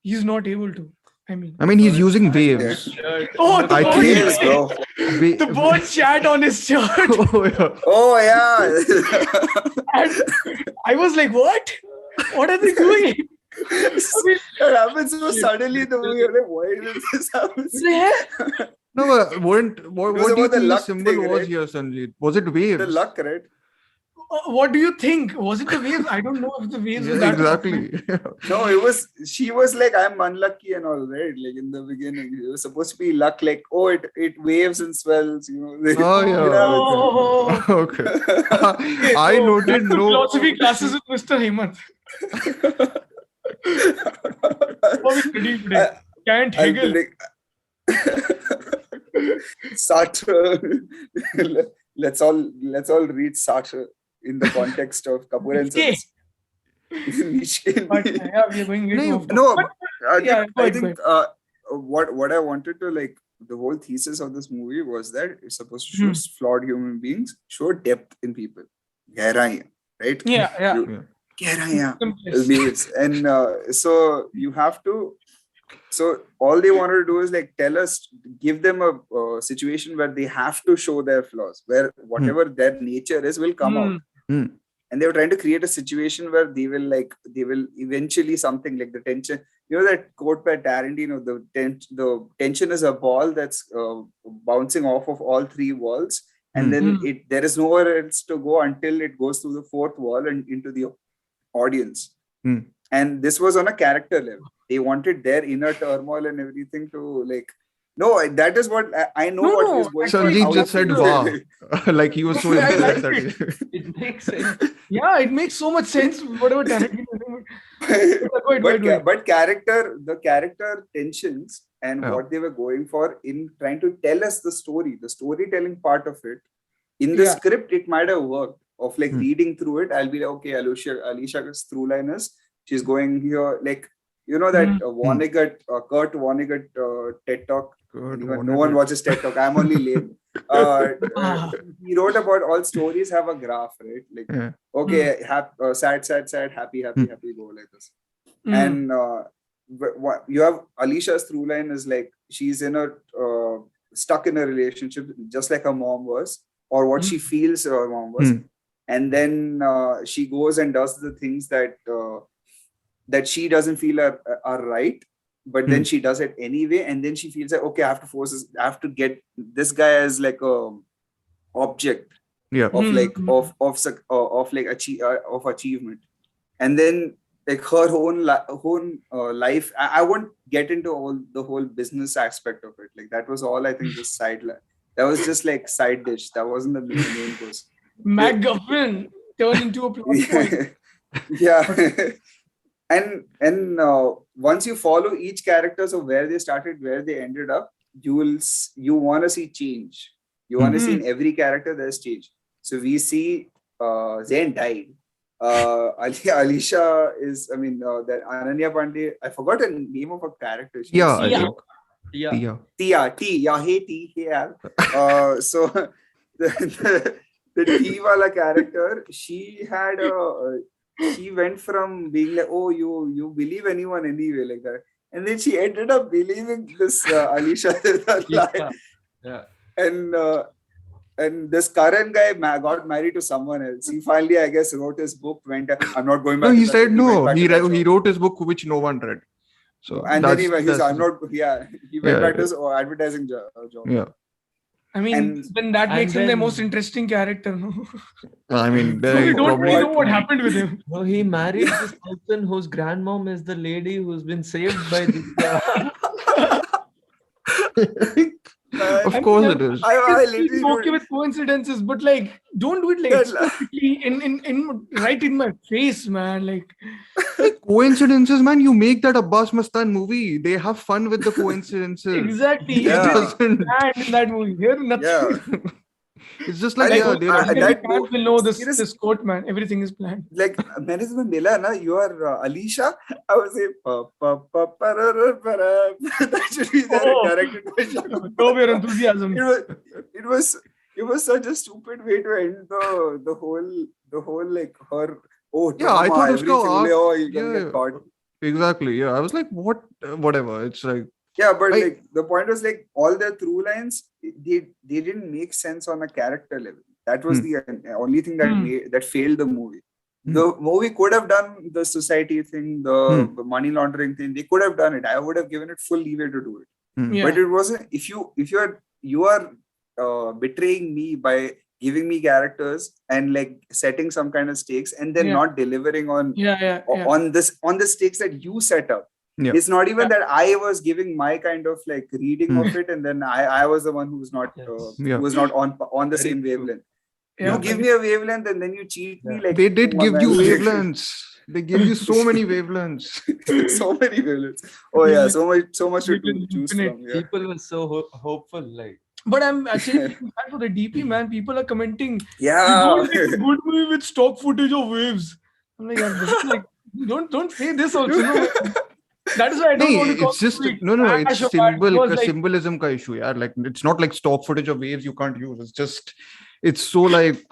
he's not able to. I mean, I mean, he's using Yeah. waves. oh, the I bird, think- Waves, bro. the bird chat on his shirt. Oh, yeah. Oh yeah. And I was like, what? What are they doing? I mean, That happens so suddenly in the movie. You're like, why did this happen? what the hell? No, but what It was do you about the think the luck symbol thing, was right? here, Sanjeev? Was it waves? The luck, right? What do you think? Was it the waves? I don't know if the waves were Yeah, that exactly. No, it was. She was like, I'm unlucky and all, right? Like in the beginning, it was supposed to be luck. Like, oh, it waves and swells. You know. Oh, yeah. Oh, Okay. I so noted back to no. philosophy classes with Mr. Hemant. What we studying today? Kant, I'll Hegel. predict. Sartre. let's all read Sartre in the context of Kapoor and Nietzsche. Sons. Nietzsche. But yeah, we are going way too off topic. No, But, I yeah, think, go I ahead, think what I wanted to like, the whole thesis of this movie was that it's supposed to show flawed human beings, show depth in people. Gehraiyaan, right? yeah. You- Gehraiyaan. Simplest. Waves. And so you have to. So all they wanted to do is like give them a situation where they have to show their flaws, where whatever their nature is will come out. Hmm. And they were trying to create a situation where they will eventually something like the tension. You know that quote by Tarantino, the tension is a ball that's bouncing off of all three walls, and then there is nowhere else to go until it goes through the fourth wall and into the audience. Hmm. And this was on a character level. They wanted their inner turmoil and everything to like. No, that is what I know. No, what no, he was going actually, for. Sanjeev just said wow. Like he was so I impressed like that he- It makes sense. Yeah, it makes so much sense. Whatever Tarantino is doing. Go ahead. But the character tensions and Yeah. what they were going for in trying to tell us the storytelling part of it. In the Yeah. script, it might have worked. Of like Hmm. reading through it, I'll be like, okay, Alicia's through line is she's going here, like you know that Kurt Vonnegut TED talk. Good, No wonderful. one watches TED talk. I'm only lame. He wrote about all stories have a graph, right? Like Yeah. okay, sad, happy, go like this. And you have Alicia's through line is like she's in a stuck in a relationship just like her mom was, or what she feels her mom was. And then she goes and does the things that she doesn't feel are right, but then she does it anyway, and then she feels like, okay, I have to get this guy as like a object of like of achievement. And then like her own life, I won't get into all the whole business aspect of it. Like that was all, I think, just that was just like side dish. That wasn't the main course. MacGuffin turned into a plot point. Yeah. and once you follow each character, so where they started, where they ended up, you want to see change. You want to see in every character there's change. So we see Zayn died. Alisha is, that Ananya Pandey, I forgot the name of a character. I Yeah. think. Yeah. Tia, hey T, hey Al. So the T wala character, she went from being like, oh, you believe anyone anyway, like that, and then she ended up believing this Alisha lie. Yeah. And this Karan guy got married to someone else. He finally, I guess, wrote his book. I'm not going back. No, he to that said job. Went no. back He to that job. he wrote his book, which no one read. So And then he that's I'm not. Yeah, he went Yeah, back to his advertising job. yeah. I mean, And- then that makes him the then- most interesting character. No? I mean, So we don't probably really know what happened with him. No, he married this person whose grandmom is the lady who's been saved by the. Of course it is. I It's literally okay don't- with coincidences, but like, don't do it like Yeah, explicitly in right in my face, man. Like, Coincidences, man. You make that Abbas Mastan movie. They have fun with the coincidences. exactly. Yeah. Everything is planned in that movie. Here, nothing. Yeah. It's just I like, like- yeah, they're I- Every that fan book- will know this serious- this quote, man. Everything is planned. Like, मैंने तुम्हें मिला ना, you are Alisha. I was like, that should be there, Oh. directed by Shah. Know your enthusiasm. It was such a stupid way to end the whole like her. Oh, Yeah, I drama, thought everything, uska arc- oh, you're gonna yeah. get caught. exactly. Yeah, I was like, whatever. It's like, Yeah, but I- like the point was like all their through lines, they didn't make sense on a character level. That was the only thing that failed the movie. The movie could have done the society thing, the money laundering thing. They could have done it. I would have given it full leeway to do it. Yeah. But it wasn't. If you are betraying me by giving me characters and like setting some kind of stakes and then Yeah. not delivering on Yeah. on the stakes that you set up. Yeah. It's not even that I was giving my kind of like reading of it, and then I was the one who's not Yes. Yeah. who was not on the Very same true. wavelength. Yeah. You give me a wavelength and then you cheat me like they did give you man. wavelengths. They gave you so many wavelengths. So many wavelengths. Oh yeah, so much to Wavelength choose infinite. from. Yeah. People were so hopeful, like. But I'm actually feeling bad for the DP, man. People are commenting. Yeah. You don't make a good movie with stock footage of waves. I'm like, this is like, don't say this also. No. That is why I don't No, want to call it's just it no. trash It's or bad, because, like, symbolism ka issue. Yeah, like it's not like stock footage of waves you can't use. It's so like.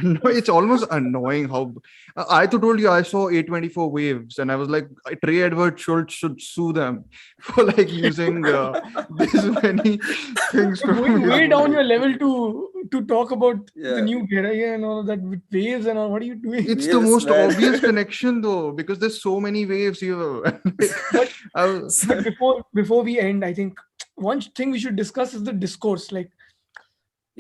No, it's almost annoying how I told you I saw A24 waves and I was like, Trey Edward should sue them for like using this many things. going way down your level to talk about Yeah. the new Gehraiyaan and all of that with waves and all. What are you doing? It's the Yes, most man. obvious connection though, because there's so many waves here. But before we end, I think one thing we should discuss is the discourse. Like,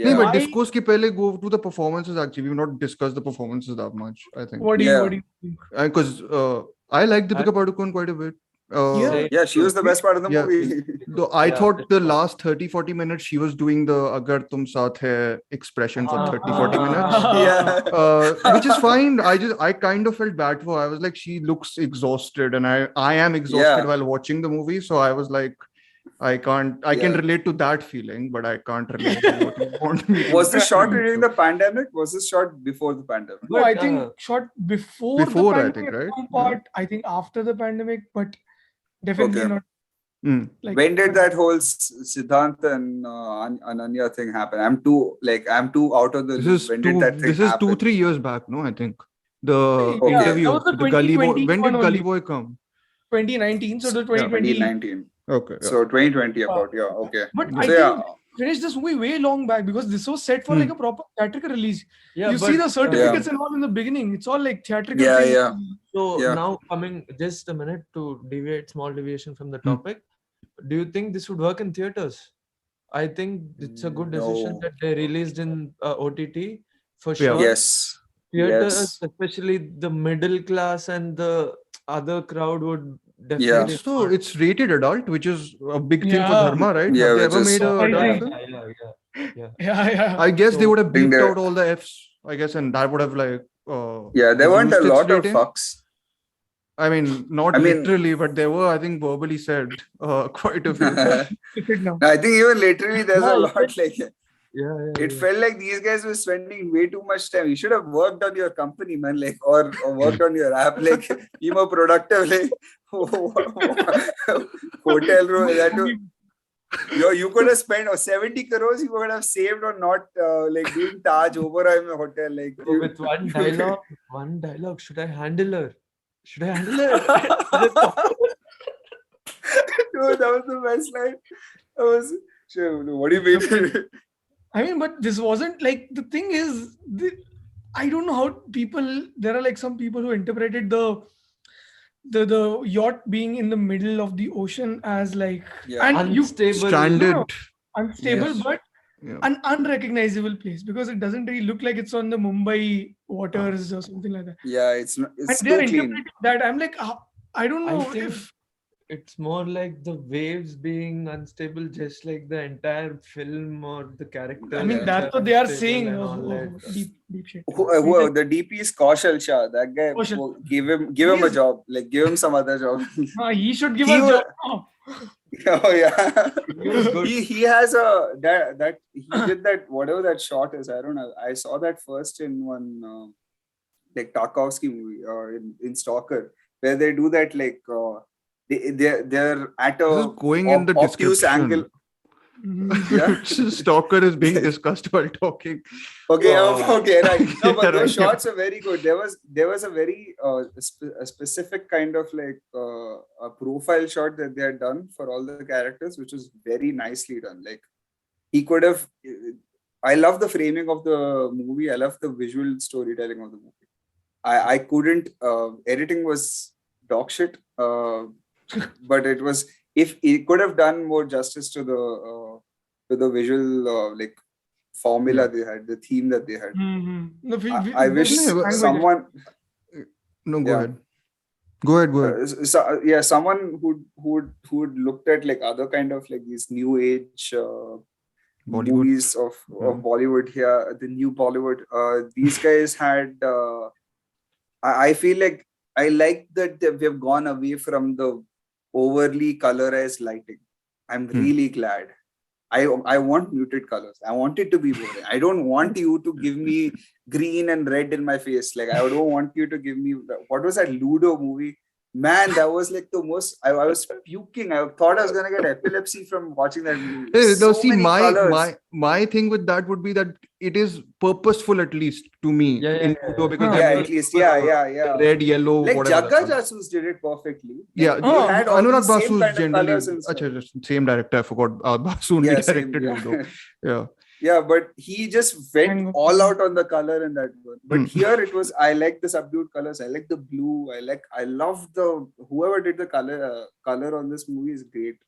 No, but Why- discourse ke pehle go to the performances actually. We've not discussed the performances that much, I think. what do Yeah. you think? Because I like Deepika Padukone quite a bit. Yeah. Yeah, she was the best part of the Yeah. movie. Though I Yeah, thought the that's last 30-40 minutes she was doing the Agar Tum Saath Hai expression for 30-40 minutes. Yeah. Which is fine. I kind of felt bad for her. I was like, she looks exhausted, and I am exhausted Yeah. while watching the movie. So I was like, I can Yeah. relate to that feeling, but I can't relate to what you want me to. Was this shot during the pandemic? Was this shot before the pandemic? No, I But, think shot before Before, the I pandemic. think, right? Some part, I think after the pandemic, but definitely Okay. not. Mm. Like, When did that whole Siddhant and Ananya thing happen? I'm too out of the This loop. is When did that thing this is happen? 2-3 years back, no? I think the Yeah, interview, that was the the Gully Boy. 2020 When did one Gully only. Boy come? 2019, so the 2020. 2019. Okay. Yeah. So 2020 about, yeah, okay. But So I yeah, think finished this movie way long back because this was set for like a proper theatrical release. Yeah, You see but the certificates and all in the beginning. It's all like theatrical Yeah, thing. yeah. so Yeah. now coming just a minute to deviate, small deviation from the Hmm. topic. Do you think this would work in theaters? I think it's a good decision No. that they released in OTT for Yeah. sure. Yes. Theaters, Yes. especially the middle class and the other crowd, would Yeah. definitely Also, not. it's rated adult, which is a big thing for Yeah. Dharma, right? Yeah, Have they which ever is made a I adult agree. film? Yeah. Yeah. I guess they So would have I think beeped there, out all the Fs, I guess, and that would have like yeah, there weren't a reduced its lot of rating. fucks. I mean, not I mean, literally, but there were, I think, verbally said quite a few. It's it now. I think even literally there's a yeah, lot like it yeah. felt like these guys were spending way too much time. You should have worked on your company, man, like or worked on your app, like be more productive, like hotel room. You could have spent 70 crores. You could have saved on not like doing Taj Oberoi in a hotel. Like So with one dialogue, should I handle her? Should I handle her? Dude, that was the best line. That was sure. What do you mean? I mean, but this wasn't like the thing is. I don't know how people. There are like some people who interpreted the yacht being in the middle of the ocean as like Yeah. and you Unstable. Stranded. unstable, Yes. but Yeah. an unrecognizable place because it doesn't really look like it's on the Mumbai waters or something like that. Yeah, it's And too they're clean. interpreting that. I'm like, I don't I know think if it's more like the waves being unstable, just like the entire film or the characters. I mean Yeah. that's what they are unstable saying. and all that. Deep shit. The DP is Kaushal Shah. That guy, Kaushal. give him a He's- job. Like give him some other job. He should give He us was- job. now. Oh yeah. He was good. He has that he did that whatever that shot is. I don't know. I saw that first in one like Tarkovsky movie in Stalker where they do that like they're at This is a going in the obtuse description. angle. Mhm. Yeah. Stalker is being discussed while talking. Okay, Oh. okay, right. No, but Yeah, those right, yeah. shots are very good. There was a very a specific kind of like a profile shot that they had done for all the characters, which was very nicely done. Like he could have. I love the framing of the movie. I love the visual storytelling of the movie. I couldn't. Editing was dog shit. But it was if it could have done more justice to the visual like formula they had, the theme that they had. Mhm. No, I wish language- someone, No, go Yeah. ahead. Go ahead. someone who'd looked at like other kind of like these new age Bollywood. movies of Bollywood here, the new Bollywood. These guys had. I feel like I like that we have gone away from the overly colorized lighting. I'm really glad. I want muted colors. I want it to be boring. I don't want you to give me green and red in my face. Like I don't want you to give me what was that Ludo movie? Man, that was like the most. I was puking. I thought I was gonna get epilepsy from watching that movie. No, So see, many colours. my thing with that would be that it is purposeful, at least to me. Yeah, in Pluto, because Yeah, there at least. Yeah. red, yellow, Like whatever. Jagga Jasus did it perfectly. Yeah, Like, he had all Anurag these same Basu's kind of generally. colours and stuff. Achha, just same director. I forgot. Basu only Yeah, same, directed yeah. Ludo. Yeah. Yeah, but he just went Hang on. all out on the color in that one. But Mm. here it was, I like the subdued colors. I like the blue. I love whoever did the color on this movie is great.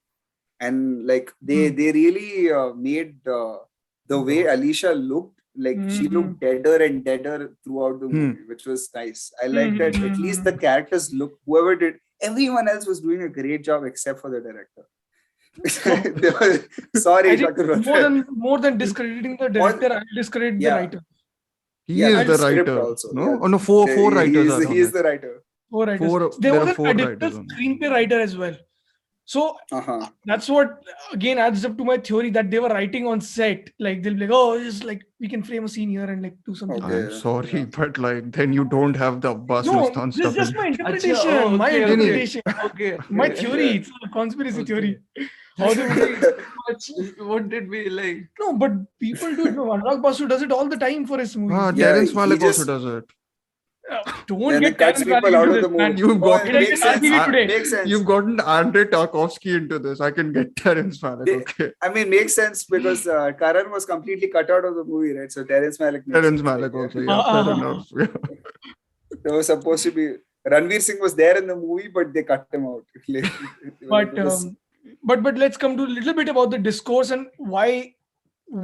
And like they really made the way Alicia looked, like she looked deader and deader throughout the movie, which was nice. I like that at least the characters look, whoever did, everyone else was doing a great job except for the director. Sorry, I think Dr. Rathod. more than discrediting the director, I discredit the Yeah. writer. He Yeah, is and the script writer. also, No? yeah. Oh, no, four writers are on He's it. the writer. Four writers. There There was are an 4 additional writers on it. screenplay writer as well. So Uh-huh. that's what again adds up to my theory that they were writing on set. Like they'll be like, oh, just like we can frame a scene here and like do something. Okay. I'm sorry, Yeah. but like then you don't have the Abbas No, Mustan this is stuff. just in my it. interpretation. Achha, oh, My okay, interpretation. Okay. My theory. Yeah. It's a conspiracy Okay. theory. How How do they we what did we like? No, but people do it. No, Anurag Basu does it all the time for his movies. Yeah, Terrence he Malick just- also does it. Don't Then get it cuts Terrence Malick people out into of the this, man. movie. You've got- Did I makes just sense. argue it today? Makes sense. You've gotten Andrei Tarkovsky into this. I can get Terrence Malick. They- Okay. I mean, makes sense because Karan was completely cut out of the movie, right? So Terrence Malick. makes Terrence sense, Malick like, also. Yeah, fair enough. Yeah. There was supposed to be Ranveer Singh was there in the movie, but they cut him out. Like, But it was- but let's come to a little bit about the discourse and why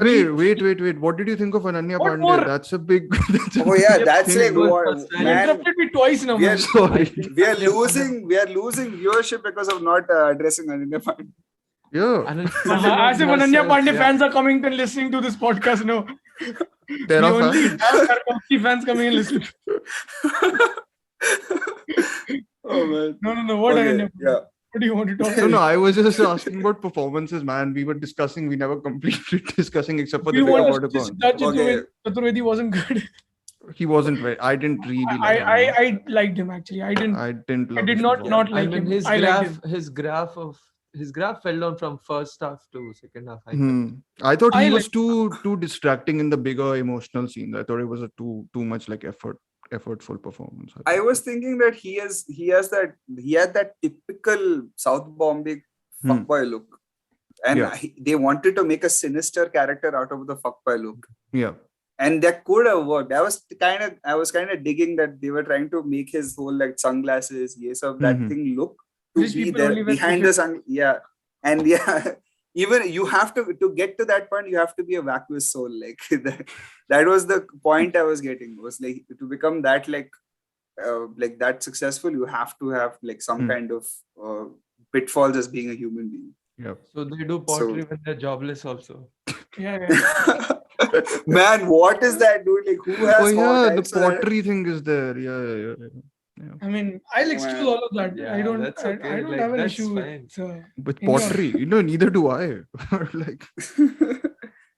Hey, wait. What did you think of Ananya What Pandey? more? That's a big. That's a oh yeah, big that's thing, like bro. what You You man. interrupted me twice now, We man. are, Sorry. we are losing viewership because of not addressing Ananya Pandey. Yeah. As if Ananya Pandey fans are coming and listening to this podcast, no. There We are only fans. have Tarkovsky fans coming and listening. Oh man. No. What Okay, Ananya Pandey? yeah. What do you want to talk No, about? I was just asking about performances, man. We were discussing. We never completed discussing except for You the want bit to about that Okay. Chaturvedi wasn't good. He wasn't very. I didn't really like him. I liked him actually. I didn't love did his not performance. like I mean, him. I liked him. his graph fell down from first half to second half. I Hmm. think. I thought I he was like- too distracting in the bigger emotional scenes. I thought it was a too much like effortful performance. I thought. was thinking that he had that typical South Bombay fuckboy look, and Yeah. they wanted to make a sinister character out of the fuckboy look, Yeah. and that could have worked. I was kind of digging that they were trying to make his whole like sunglasses, yes, of that Mhm. thing look to Rich be people there only wear behind the sun. Yeah, and yeah. Even you have to get to that point, you have to be a vacuous soul. Like that was the point I was getting. Was like to become that like that successful, you have to have like some kind of pitfalls as being a human being. Yeah. So they do pottery when they're jobless also. Yeah. Man, what is that, dude? Like, who has Oh yeah, the types of that? pottery thing is there. Yeah. I mean, I'll excuse Man. all of that. Yeah, I don't. that's I okay. don't Like, have an that's issue fine. with. With In your- pottery, neither do I. Like,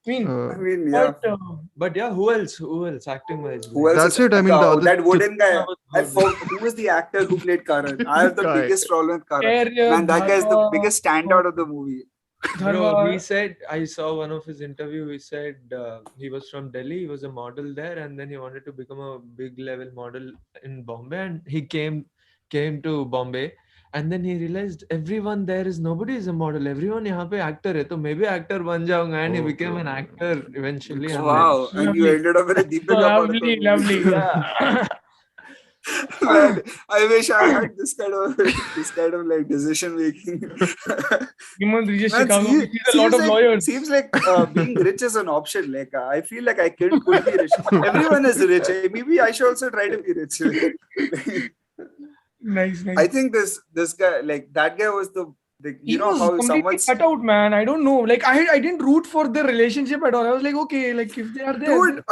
I mean, I mean, yeah. but But yeah, who else acting wise? Who else? That's is, it. I mean, the other- that wooden guy. That was good. Who was the actor who played Karan? I have the Guy. biggest problem with Karan. Arya, Man, that guy is the Dharma, biggest standout of the movie. Bro, Dharma, he said, I saw one of his interview. He said he was from Delhi. He was a model there, and then he wanted to become a big level model in Bombay. And he came to Bombay, and then he realized everyone there is nobody is a model. Everyone यहाँ पे actor है, तो maybe actor बन जाऊंगा. And he Oh, became an God. actor eventually. and Wow, and you Lovely. ended up with a Deepika lovely, Padukone lovely. movie. Yeah. Man, I wish I had this kind of like decision making. Hemant reaches Man, Chicago. see- He sees a lot of lawyers. Seems like being rich is an option. Like I feel like I could be rich. Everyone is rich. Maybe I should also try to be rich. Nice. I think this guy, like that guy, was the He was completely cut out, man. I don't know. Like I didn't root for their relationship at all. I was like, okay, like if they are there, dude.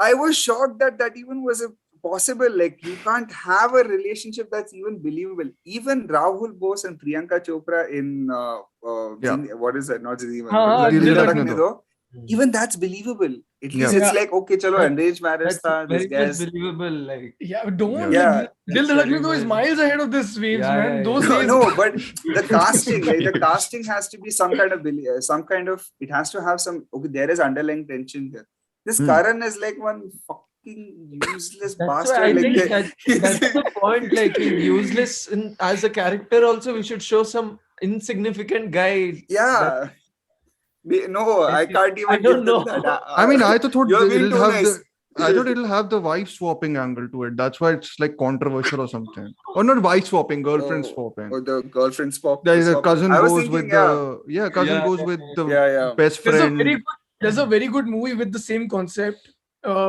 I was shocked that even was possible. Like you can't have a relationship that's even believable. Even Rahul Bose and Priyanka Chopra in what is that? Not Zindagi हाँ, Dil Dil Dhadakne Dhadakne Do. Even that's believable. At least Yeah. it's like, okay, chalo, arranged marriage That's tha, this very much guy's. believable. Like, yeah, don't. Yeah. Like, Dil That's Dhadakne very Do is much- miles ahead of this waves, Yeah, man. yeah, Those yeah. days. No, but the casting, like the casting has to be some kind of, it has to have some, okay, there is underlying tension here. This Karan is like one fucking useless that's bastard. why I like think that's the point. Like, he's useless as a character. Also, we should show some insignificant guy. yeah. No, I can't even I don't give them know. that. I mean, I thought You're being it'll too have nice. I thought it'll have the wife swapping angle to it. That's why it's like controversial or something. Or not wife swapping, girlfriend swapping. Or the girlfriend swap. The cousin I was goes thinking, with the Yeah, goes yeah, with the yeah. best There's a friend. there's a very good movie with the same concept,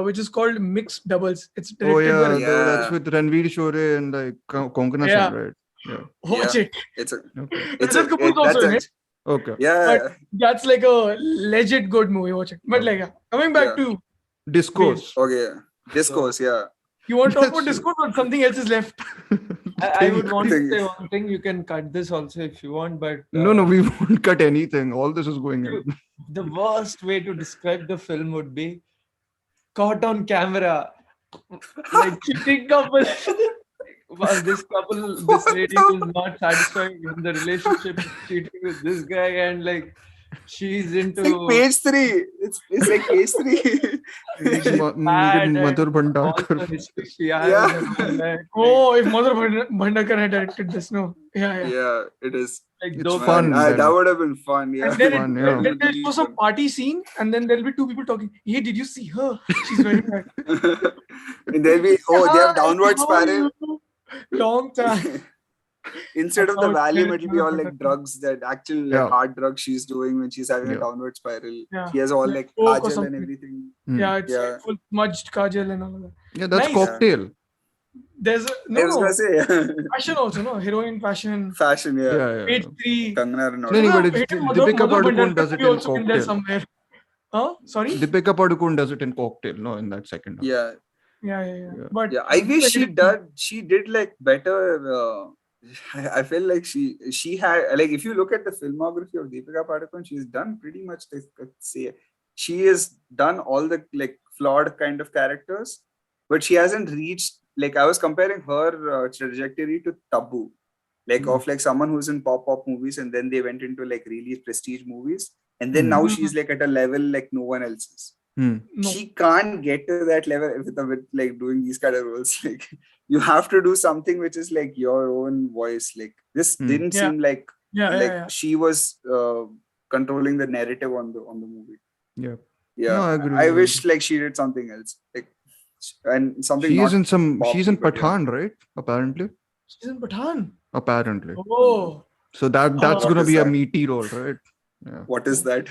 which is called Mixed Doubles. It's directed Oh yeah, by Yeah. that's with Ranveer Shore and like Konkana Yeah. Sen, right? Yeah. Watch Yeah. it. It's a, Okay. it's Rajat Kapoor's also in it. Okay. yeah. That's like a legit good movie. Watch it. But like coming back Yeah. to Discourse. Okay. Discourse, yeah. you want to talk about That's- Discord, but something else is left. I would want to Thing. say one thing. You can cut this also if you want, but No, we won't cut anything. All this is going in. the worst way to describe the film would be caught on camera, like cheating couple. Well, this lady was not satisfied with the relationship, cheating with this guy, and like She's It's like into page 3. It's like page 3. bad Madhur and Bhandarkar. also history she has Yeah. and all that. Oh, if Mother Bhandakar had directed this, no. Yeah. Yeah, it is. Like It's dope. fun. Man, that Then would have been fun. Yeah. And then, fun, yeah. and then they'll Definitely show some fun. party scene, and then there'll be two people talking. Hey, did you see her? She's wearing that. And they'll be, they have Hi, downward how are spiral. you? Long time. Instead That's of the how it's Valium, made it'll be all Mother like Bhandakar. drugs, that actual like Yeah. hard drugs she's doing when she's having a Yeah. downward spiral. Yeah. She has all Like like Coke or kajal and something. everything. Yeah, it's Yeah. like full smudged kajal and all of that. Yeah, that's Nice. Cocktail. There's a, I was gonna say fashion also, no? Heroin fashion. fashion, yeah. Yeah. Page 3. Kangana No, Ranaut. but it's Hidden Deepika Mother Padukone does Bhandakar it be in also in there Cocktail. somewhere. Huh? Sorry? Deepika Padukone does it in Cocktail, no, in that second half. Yeah. Yeah. But Yeah, I wish she did like better. I feel like she had, like, if you look at the filmography of Deepika Padukone, she's done pretty much, let's say, she has done all the like flawed kind of characters, but she hasn't reached, like, I was comparing her trajectory to Tabu, like of like someone who's in pop movies and then they went into like really prestige movies, and then now she's like at a level like no one else is. no. She can't get to that level with like doing these kind of roles. Like, you have to do something which is like your own voice. Like, this didn't Yeah. seem like Yeah. she was controlling the narrative on the movie. Yeah. Yeah, No, I agree. I wish like she did something else, like, and something. She's in poppy, she's in but yeah. Pathan, right? Apparently. She's in Pathan. Apparently. Oh. So that's What gonna is be a that? meaty role, right? Yeah. What is that?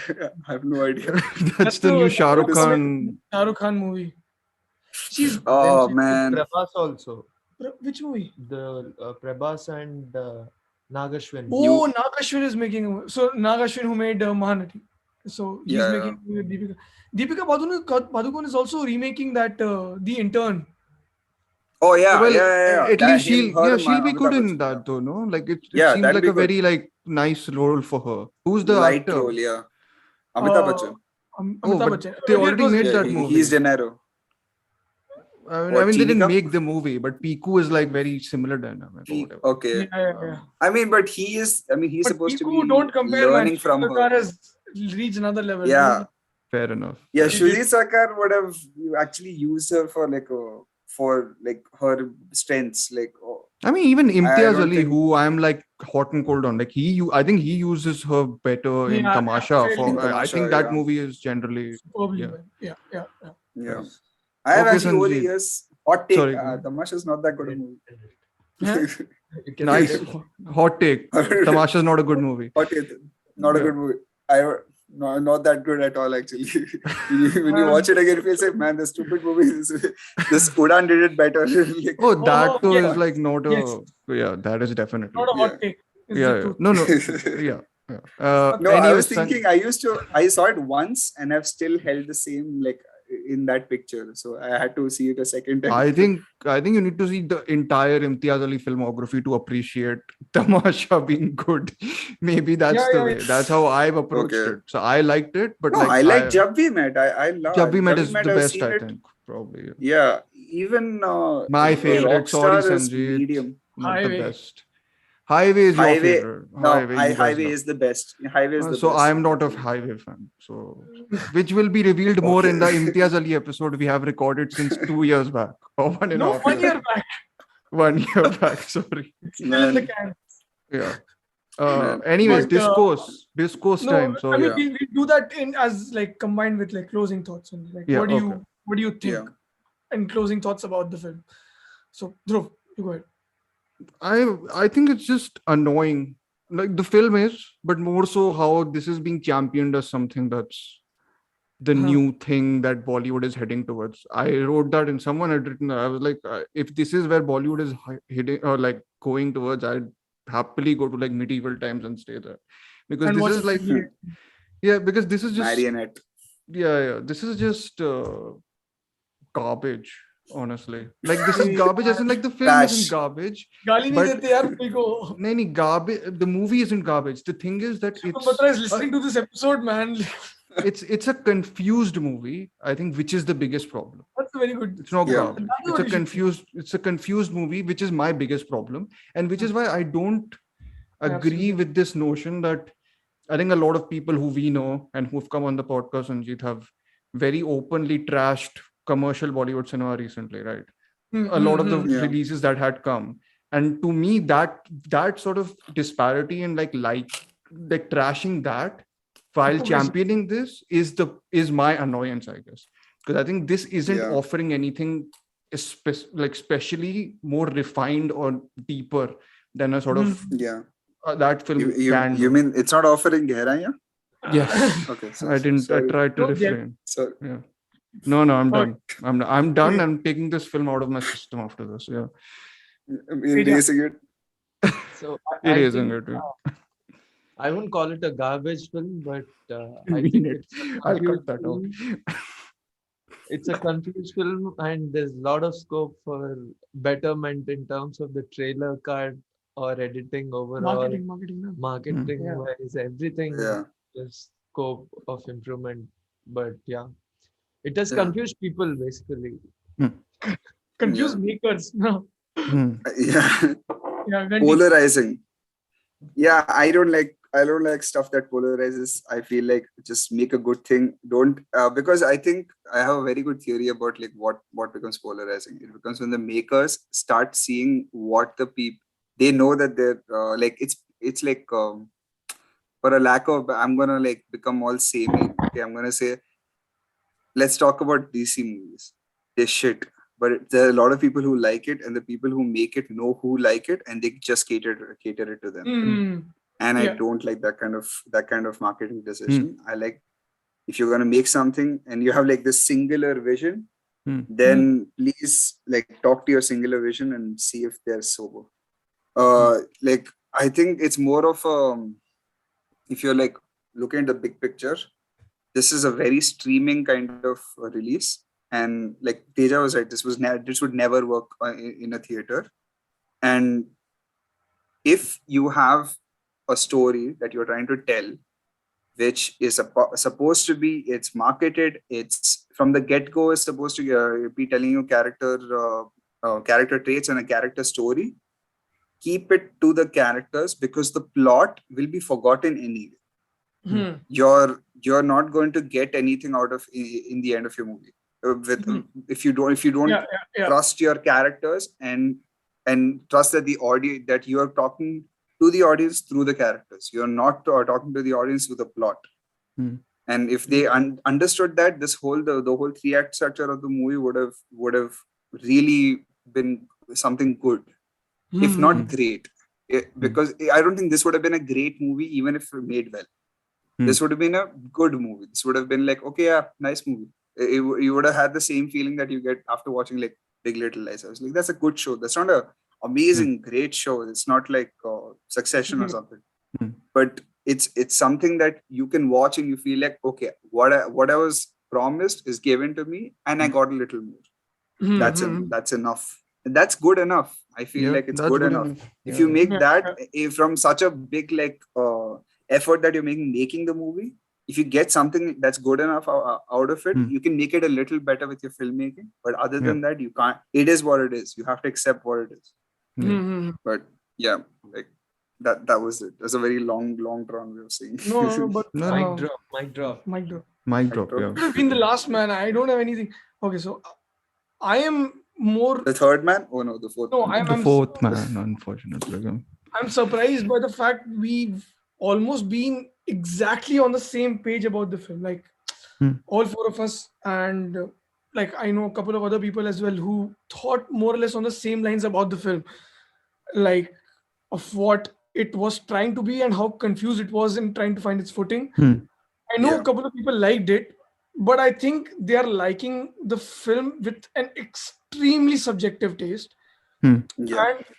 I have no idea. That's the new Shah Rukh What is it? Khan. Shah Rukh Khan movie. She's Oh Then she did man, Prabhas also. which movie? The Prabhas and Nagashwin. Oh, Nagashwin is making a movie. So Nagashwin who made Mahanati. So he's Yeah. making a movie with Deepika. Deepika Padukone is also remaking that The Intern. oh yeah, Well, yeah. at That, least she'll be good Amitabh in Bachchan, that though, no? Like it Yeah, seems that'd like be a good. very like nice role for her. Who's the light actor? role, yeah. Amitabh Bachchan. Amitabh but Bachchan. they already made Yeah, that movie. he's De Niro. I What, mean, they Chini didn't Cup? make the movie, but Piku is like very similar dynamic or whatever. Okay. Yeah. I mean, but he's But supposed to Piku, be don't compare, learning man. from Sarkar her. has reached another level. Yeah. Fair enough. Yeah, He did- Shuzi Sarkar would have actually used her for like her strengths. Like, I mean, even Imtiaz don't Ali, think- who I'm like hot and cold on, like I think he uses her better in Yeah, Tamasha. absolutely. For In I Tamasha, think that yeah. movie is generally Superbly Yeah. well. Yeah. yeah. I have Okay, actually over the Sanjeev. years, hot take. Sorry, go ahead. Tamasha is not that good a movie. Huh? You can nice edit. hot take. Tamasha is not a good movie. Hot take. Not a Yeah. good movie. No, not that good at all, actually. When you watch it again, you feel like, man, the stupid movie, this Udan did it better. Like, Oh, that Oh, too yes. is like not a Yes. yeah. That is definitely Not a hot take. It's the yeah. truth. No. Yeah. No, I Anyway, was thinking I saw it once and I've still held the same like in that picture. So I had to see it a second time. I think you need to see the entire Imtiaz Ali filmography to appreciate Tamasha being good. Maybe that's the way. That's how I've approached Okay. it. So I liked it, but No, like I like Jab We Met. I love Jab We Met is the I've best, seen I it. think, probably. Yeah, even My favorite. Sorry, Rockstar is Sanjeev. medium. Not Highway. the best. Highway is your Highway. favorite. No, you guys Highway love. is the best. Highway is the So best. I'm not a Highway fan. So which will be revealed more in the Imtiaz Ali episode we have recorded since 2 years back. Or 1.5 No, 1 years. year back. 1 year back. Sorry. Still in the Man. can. Yeah. Man. Anyways, But, discourse No, time. So I mean, yeah. we do that in as like combined with like closing thoughts and like Yeah, what do okay. you think Yeah. and closing thoughts about the film. So Dhruv, you go ahead. I think it's just annoying. Like the film is, but more so how this is being championed as something that's the new thing that Bollywood is heading towards. I wrote that and someone had written. I was like, if this is where Bollywood is heading or like going towards, I'd happily go to like medieval times and stay there because And this watch is the like film. because this is just Marionette. this is just garbage. Honestly, like this is garbage. As in, like the film Trash. isn't garbage. Gali nahi But- dete yaar apne ko. No, garbage. The movie isn't garbage. The thing is that Batra is listening to this episode, man. it's a confused movie. I think, which is the biggest problem. That's a very good. It's not Yeah. garbage. That's It's what a you should confused. It's a confused movie, which is my biggest problem, and which is why I don't agree Absolutely. with this notion that I think a lot of people who we know and who've come on the podcast, Sanjeet, have very openly trashed commercial Bollywood cinema recently, right? A lot of the Mm-hmm. Yeah. releases that had come, and to me, that sort of disparity and like trashing that while Hypocrisy. championing this is my annoyance, I guess, because I think this isn't Yeah. offering anything especially more refined or deeper than a sort of Yeah. that film can You do. mean it's not offering Gehraiyaan? Yes, Okay. So, I didn't. I sorry. tried to No, yeah. refrain. So Yeah. No, I'm Okay. done. I'm done. Okay. I'm taking this film out of my system after this. Yeah, erasing it. So erasing think it. Yeah. I wouldn't call it a garbage film, but I Mean think it. it's a I'll confused cut that out. film. It's a confused film, and there's a lot of scope for betterment in terms of the trailer cut or editing overall, Marketing. No? marketing Yeah. wise, everything. Yeah. There's scope of improvement, but yeah, it has Yeah. confused people basically. Confused makers. No. Hmm. Yeah. Yeah. Gandhi. Polarizing. Yeah, I don't like stuff that polarizes. I feel like just make a good thing. Don't because I think I have a very good theory about like what becomes polarizing. It becomes when the makers start seeing what the people they know that they're like it's like for a lack of I'm gonna like become all samey. Okay, I'm gonna say let's talk about DC movies. They're shit. But there are a lot of people who like it, and the people who make it know who like it, and they just cater it to them. Mm. And I Yeah. don't like that kind of marketing decision. I like if you're gonna make something and you have like this singular vision, then please like talk to your singular vision and see if they're sober. Like I think it's more of if you're like looking at the big picture, this is a very streaming kind of release. And like Teja was right, this would never work in a theater. And if you have a story that you're trying to tell, which is supposed to be, it's marketed, it's from the get-go is supposed to be telling you character traits and a character story, keep it to the characters because the plot will be forgotten anyway. You're not going to get anything out of in the end of your movie if you don't trust your characters and trust that the audience that you are talking to the audience through the characters. You're not talking to the audience with a plot. And if they understood that, this whole the whole 3-act structure of the movie would have really been something good, if not great. Because I don't think this would have been a great movie even if made well. This would have been a good movie. This would have been like, okay, yeah, nice movie. You would have had the same feeling that you get after watching like Big Little Lies. I was like, that's a good show. That's not a amazing, great show. It's not like Succession or something. But it's something that you can watch and you feel like, okay, what I was promised is given to me, and I got a little more. That's enough. That's good enough. I feel like it's good enough. If you make that from such a big like effort that you're making the movie, if you get something that's good enough out of it, you can make it a little better with your filmmaking. But other than that, you can't. It is what it is. You have to accept what it is. But yeah, like that was it. That's a very long drawn way of saying. No, but Mic drop. Yeah. Could have been the last man. I don't have anything. Okay, so I am more the third man. Oh no, the fourth. No, man. The fourth man, unfortunately. I'm surprised by the fact we've almost been exactly on the same page about the film. Like all four of us, and like I know a couple of other people as well who thought more or less on the same lines about the film, like of what it was trying to be and how confused it was in trying to find its footing. I know a couple of people liked it, but I think they are liking the film with an extremely subjective taste. And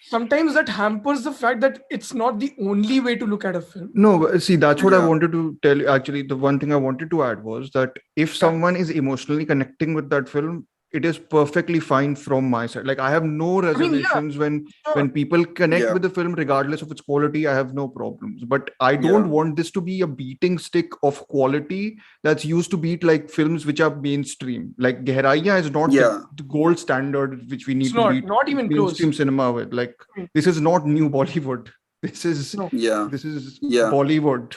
sometimes that hampers the fact that it's not the only way to look at a film. No, see, that's what I wanted to tell you. Actually, the one thing I wanted to add was that if someone is emotionally connecting with that film, it is perfectly fine from my side. Like I have no reservations when people connect with the film, regardless of its quality. I have no problems. But I don't want this to be a beating stick of quality that's used to beat like films which are mainstream. Like Gehraiyaan is not the gold standard which we need to beat not even mainstream cinema with. Like this is not new Bollywood. This is Bollywood.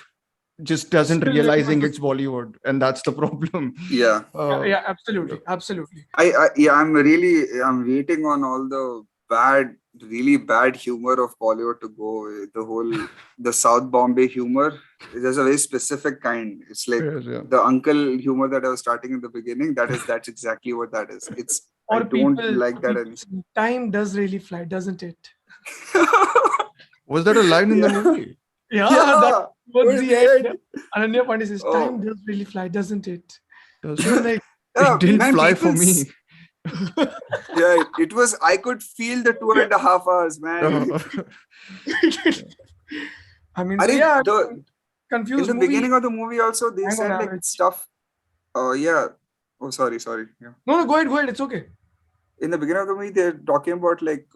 just doesn't Still really realizing wants it's Bollywood, and that's the problem. Yeah. Yeah, absolutely, absolutely. I'm waiting on all the really bad humor of Bollywood to go. The South Bombay humor. There's a very specific kind. It's like Yes, yeah. the uncle humor that I was starting in the beginning. That's exactly what that is. I Or don't people, like that anymore. time does really fly, doesn't it? Was that a line in the Yeah. movie? Yeah, Yeah. that was Towards the the end. end. Ananya Pandey says, Oh. time does really fly, doesn't it? Does You're it? like, Yeah, It didn't man, fly for people's- me. Yeah, it was. I could feel the 2.5 hours, man. I mean, I so think yeah, in confused the movie. beginning of the movie also they Hang on, said like average. stuff. Oh yeah. Oh sorry. Yeah. No, go ahead, it's okay. In the beginning of the movie, they're talking about like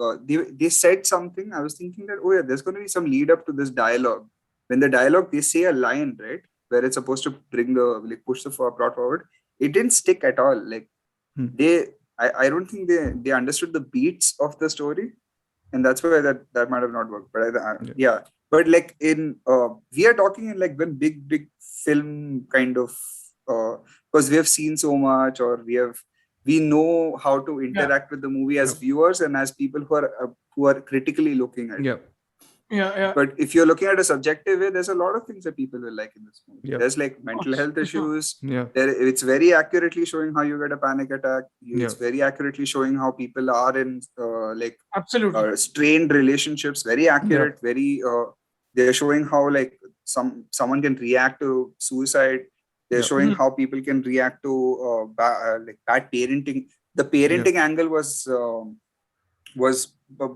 they said something. I was thinking that, oh yeah, there's going to be some lead up to this dialogue. When the dialogue, they say a line, right, where it's supposed to bring push the plot forward. It didn't stick at all. Like I don't think they understood the beats of the story, and that's why that might have not worked. But yeah. But like we are talking in like when big film kind of because we have seen so much, or we know how to interact with the movie as viewers and as people who are critically looking at it. Yeah. But if you're looking at a subjective way, there's a lot of things that people will like in this movie. Yeah. There's like mental health for sure. issues. Yeah. It's very accurately showing how you get a panic attack. It's Yeah. very accurately showing how people are in Absolutely. strained relationships. Very accurate. Very they're showing how like someone can react to suicide. They're showing how people can react to bad parenting. The parenting angle was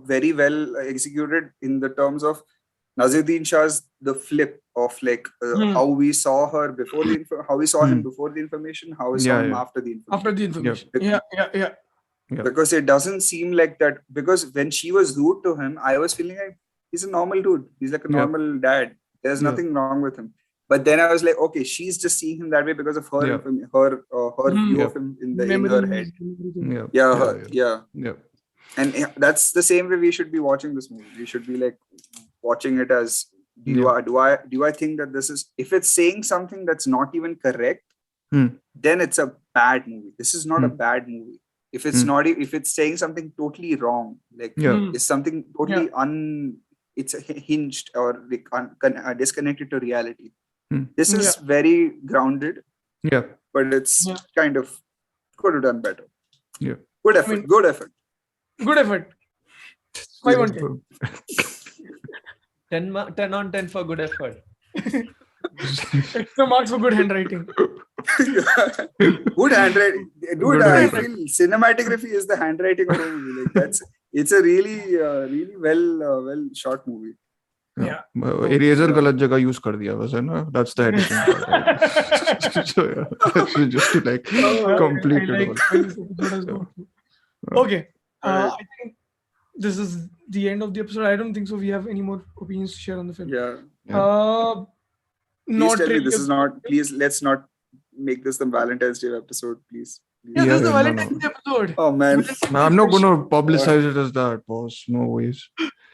very well executed in the terms of Naziruddin Shah's the flip of like how we saw her before how we saw him before the information, how we saw him after the information. After the information. Yeah. Because it doesn't seem like that. Because when she was rude to him, I was feeling like he's a normal dude. He's like a normal dad. There's nothing wrong with him. But then I was like, okay, she's just seeing him that way because of her her view of him in her head. Yeah. And that's the same way we should be watching this movie. We should be like watching it as do I think that this is, if it's saying something that's not even correct, then it's a bad movie. This is not a bad movie. If it's not, if it's saying something totally wrong, like it's something totally it's hinged or like disconnected to reality. This is very grounded. Yeah. But it's kind of could have done better. Yeah. Good effort. Good effort. 5 on 10. 10 on 10 for good effort. Extra marks for good handwriting. Good handwriting. Dude, I feel cinematography is the handwriting of the movie. Like it's a really well shot movie. Yeah. Eraser गलत जगह use कर दिया वैसे ना. That's the editing part. So that's just to like complete it all. Okay. I think this is the end of the episode. I don't think so. We have any more opinions to share on the film. Yeah. Please Not tell me really. this is not. Please let's not make this the Valentine's Day episode, please. Yeah, this is the no. Valentine's Day episode. Oh man. No, I'm not gonna publicize it as that, boss. No ways.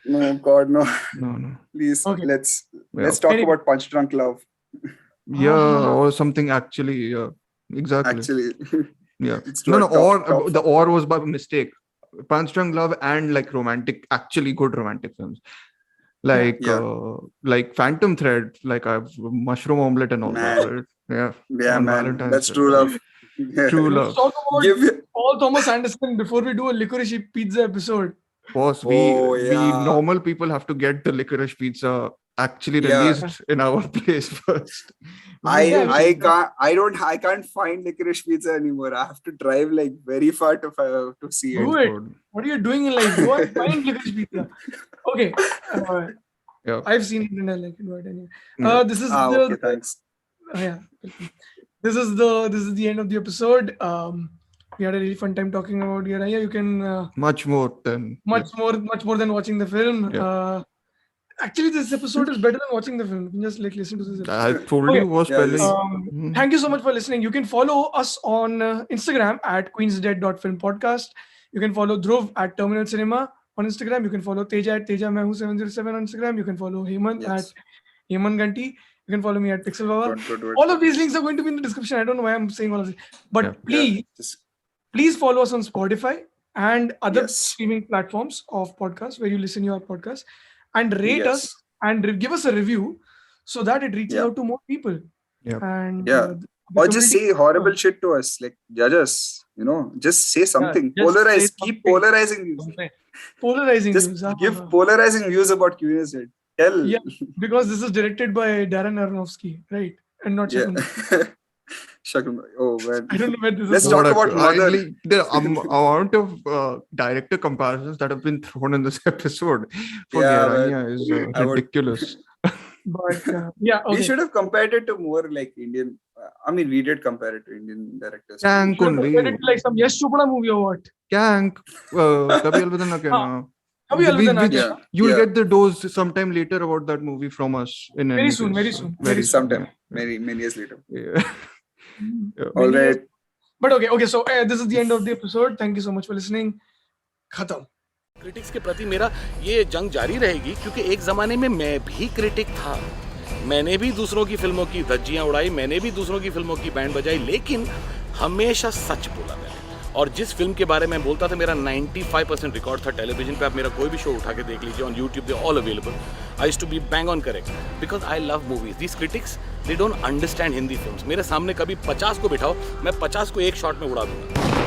No, God, no. No. Please, Okay. let's talk about Punch Drunk Love. Yeah, or something actually. Yeah, exactly. Actually, Yeah. it's No, top. the or was by mistake. Punch Drunk Love and like romantic, actually good romantic films. Like Phantom Thread, like Mushroom Omelette and all that, right? Yeah, On man. Valentine's That's Day. true love. True Let's love. talk about Paul Thomas Anderson before we do a licorice pizza episode. Boss, we normal people have to get the licorice pizza actually released in our place first. I can't find licorice pizza anymore. I have to drive like very far to see it. Do it. What are you doing in life? Go and find licorice pizza. Okay. I've seen it and I like it. But anyway. This is okay, thanks. This is the end of the episode. We had a really fun time talking about Gehraiyaan. You can much more than watching the film. Actually, this episode is better than watching the film. You can just like listen to this episode. I told you was thank you so much for listening. You can follow us on Instagram at queensdead.filmpodcast. You can follow Dhruv at Terminal Cinema on Instagram. You can follow Teja at Teja Mehu 707 on Instagram. You can follow Hemant at Hemant Ganti. You can follow me at Pixel Baba. Don't. All of these links are going to be in the description. I don't know why I'm saying all of this, but Yeah. please, Just please follow us on Spotify and other Yes. streaming platforms of podcasts where you listen your podcast, and rate us yes. and give us a review so that it reaches Yeah. out to more people. Yep. And Yeah. the Or just community- say horrible shit to us, like judge us. Just say something. just Polarize. say Keep something. polarizing views. Polarizing Just views. give polarizing views about Queen's Dead. Tell. Yeah, because this is directed by Darren Aronofsky, right? And not Yeah. Shakuntar. Shakuntar. Oh man. I don't know where this Let's is talk going. about Mother. The amount of director comparisons that have been thrown in this episode for Yeah, Gehraiyaan is I would- ridiculous. But yeah, okay. We should have compared it to more like Indian. We did compare it to Indian directors. Kank Should have only. compared it to like some Yash Chopra movie or what? Kank. Kabhi Alvida Na Kehna. Kabhi Alvida Na Which Kehna. you'll Yeah. get the dose sometime later about that movie from us. In Very any soon, case. very soon. Very soon. sometime. Many years later. Yeah. All Many years. right. But okay. So this is the end of the episode. Thank you so much for listening. Khatam. Critics के प्रति मेरा ये जंग जारी रहेगी क्योंकि एक ज़माने में मैं भी क्रिटिक था. मैंने भी दूसरों की फिल्मों की धज्जियाँ उड़ाई, मैंने भी दूसरों की फिल्मों की बैंड बजाई, लेकिन हमेशा सच बोला मैंने. और जिस फिल्म के बारे में बोलता था मेरा 95% रिकॉर्ड था टेलीविजन पे. आप मेरा कोई भी शो उठा के देख लीजिए on YouTube, they all available. I used to be bang on correct because I love movies. These critics they don't understand Hindi films. मेरे सामने कभी 50 को बिठाओ, मैं 50 को एक शॉट में उड़ा दूंगा.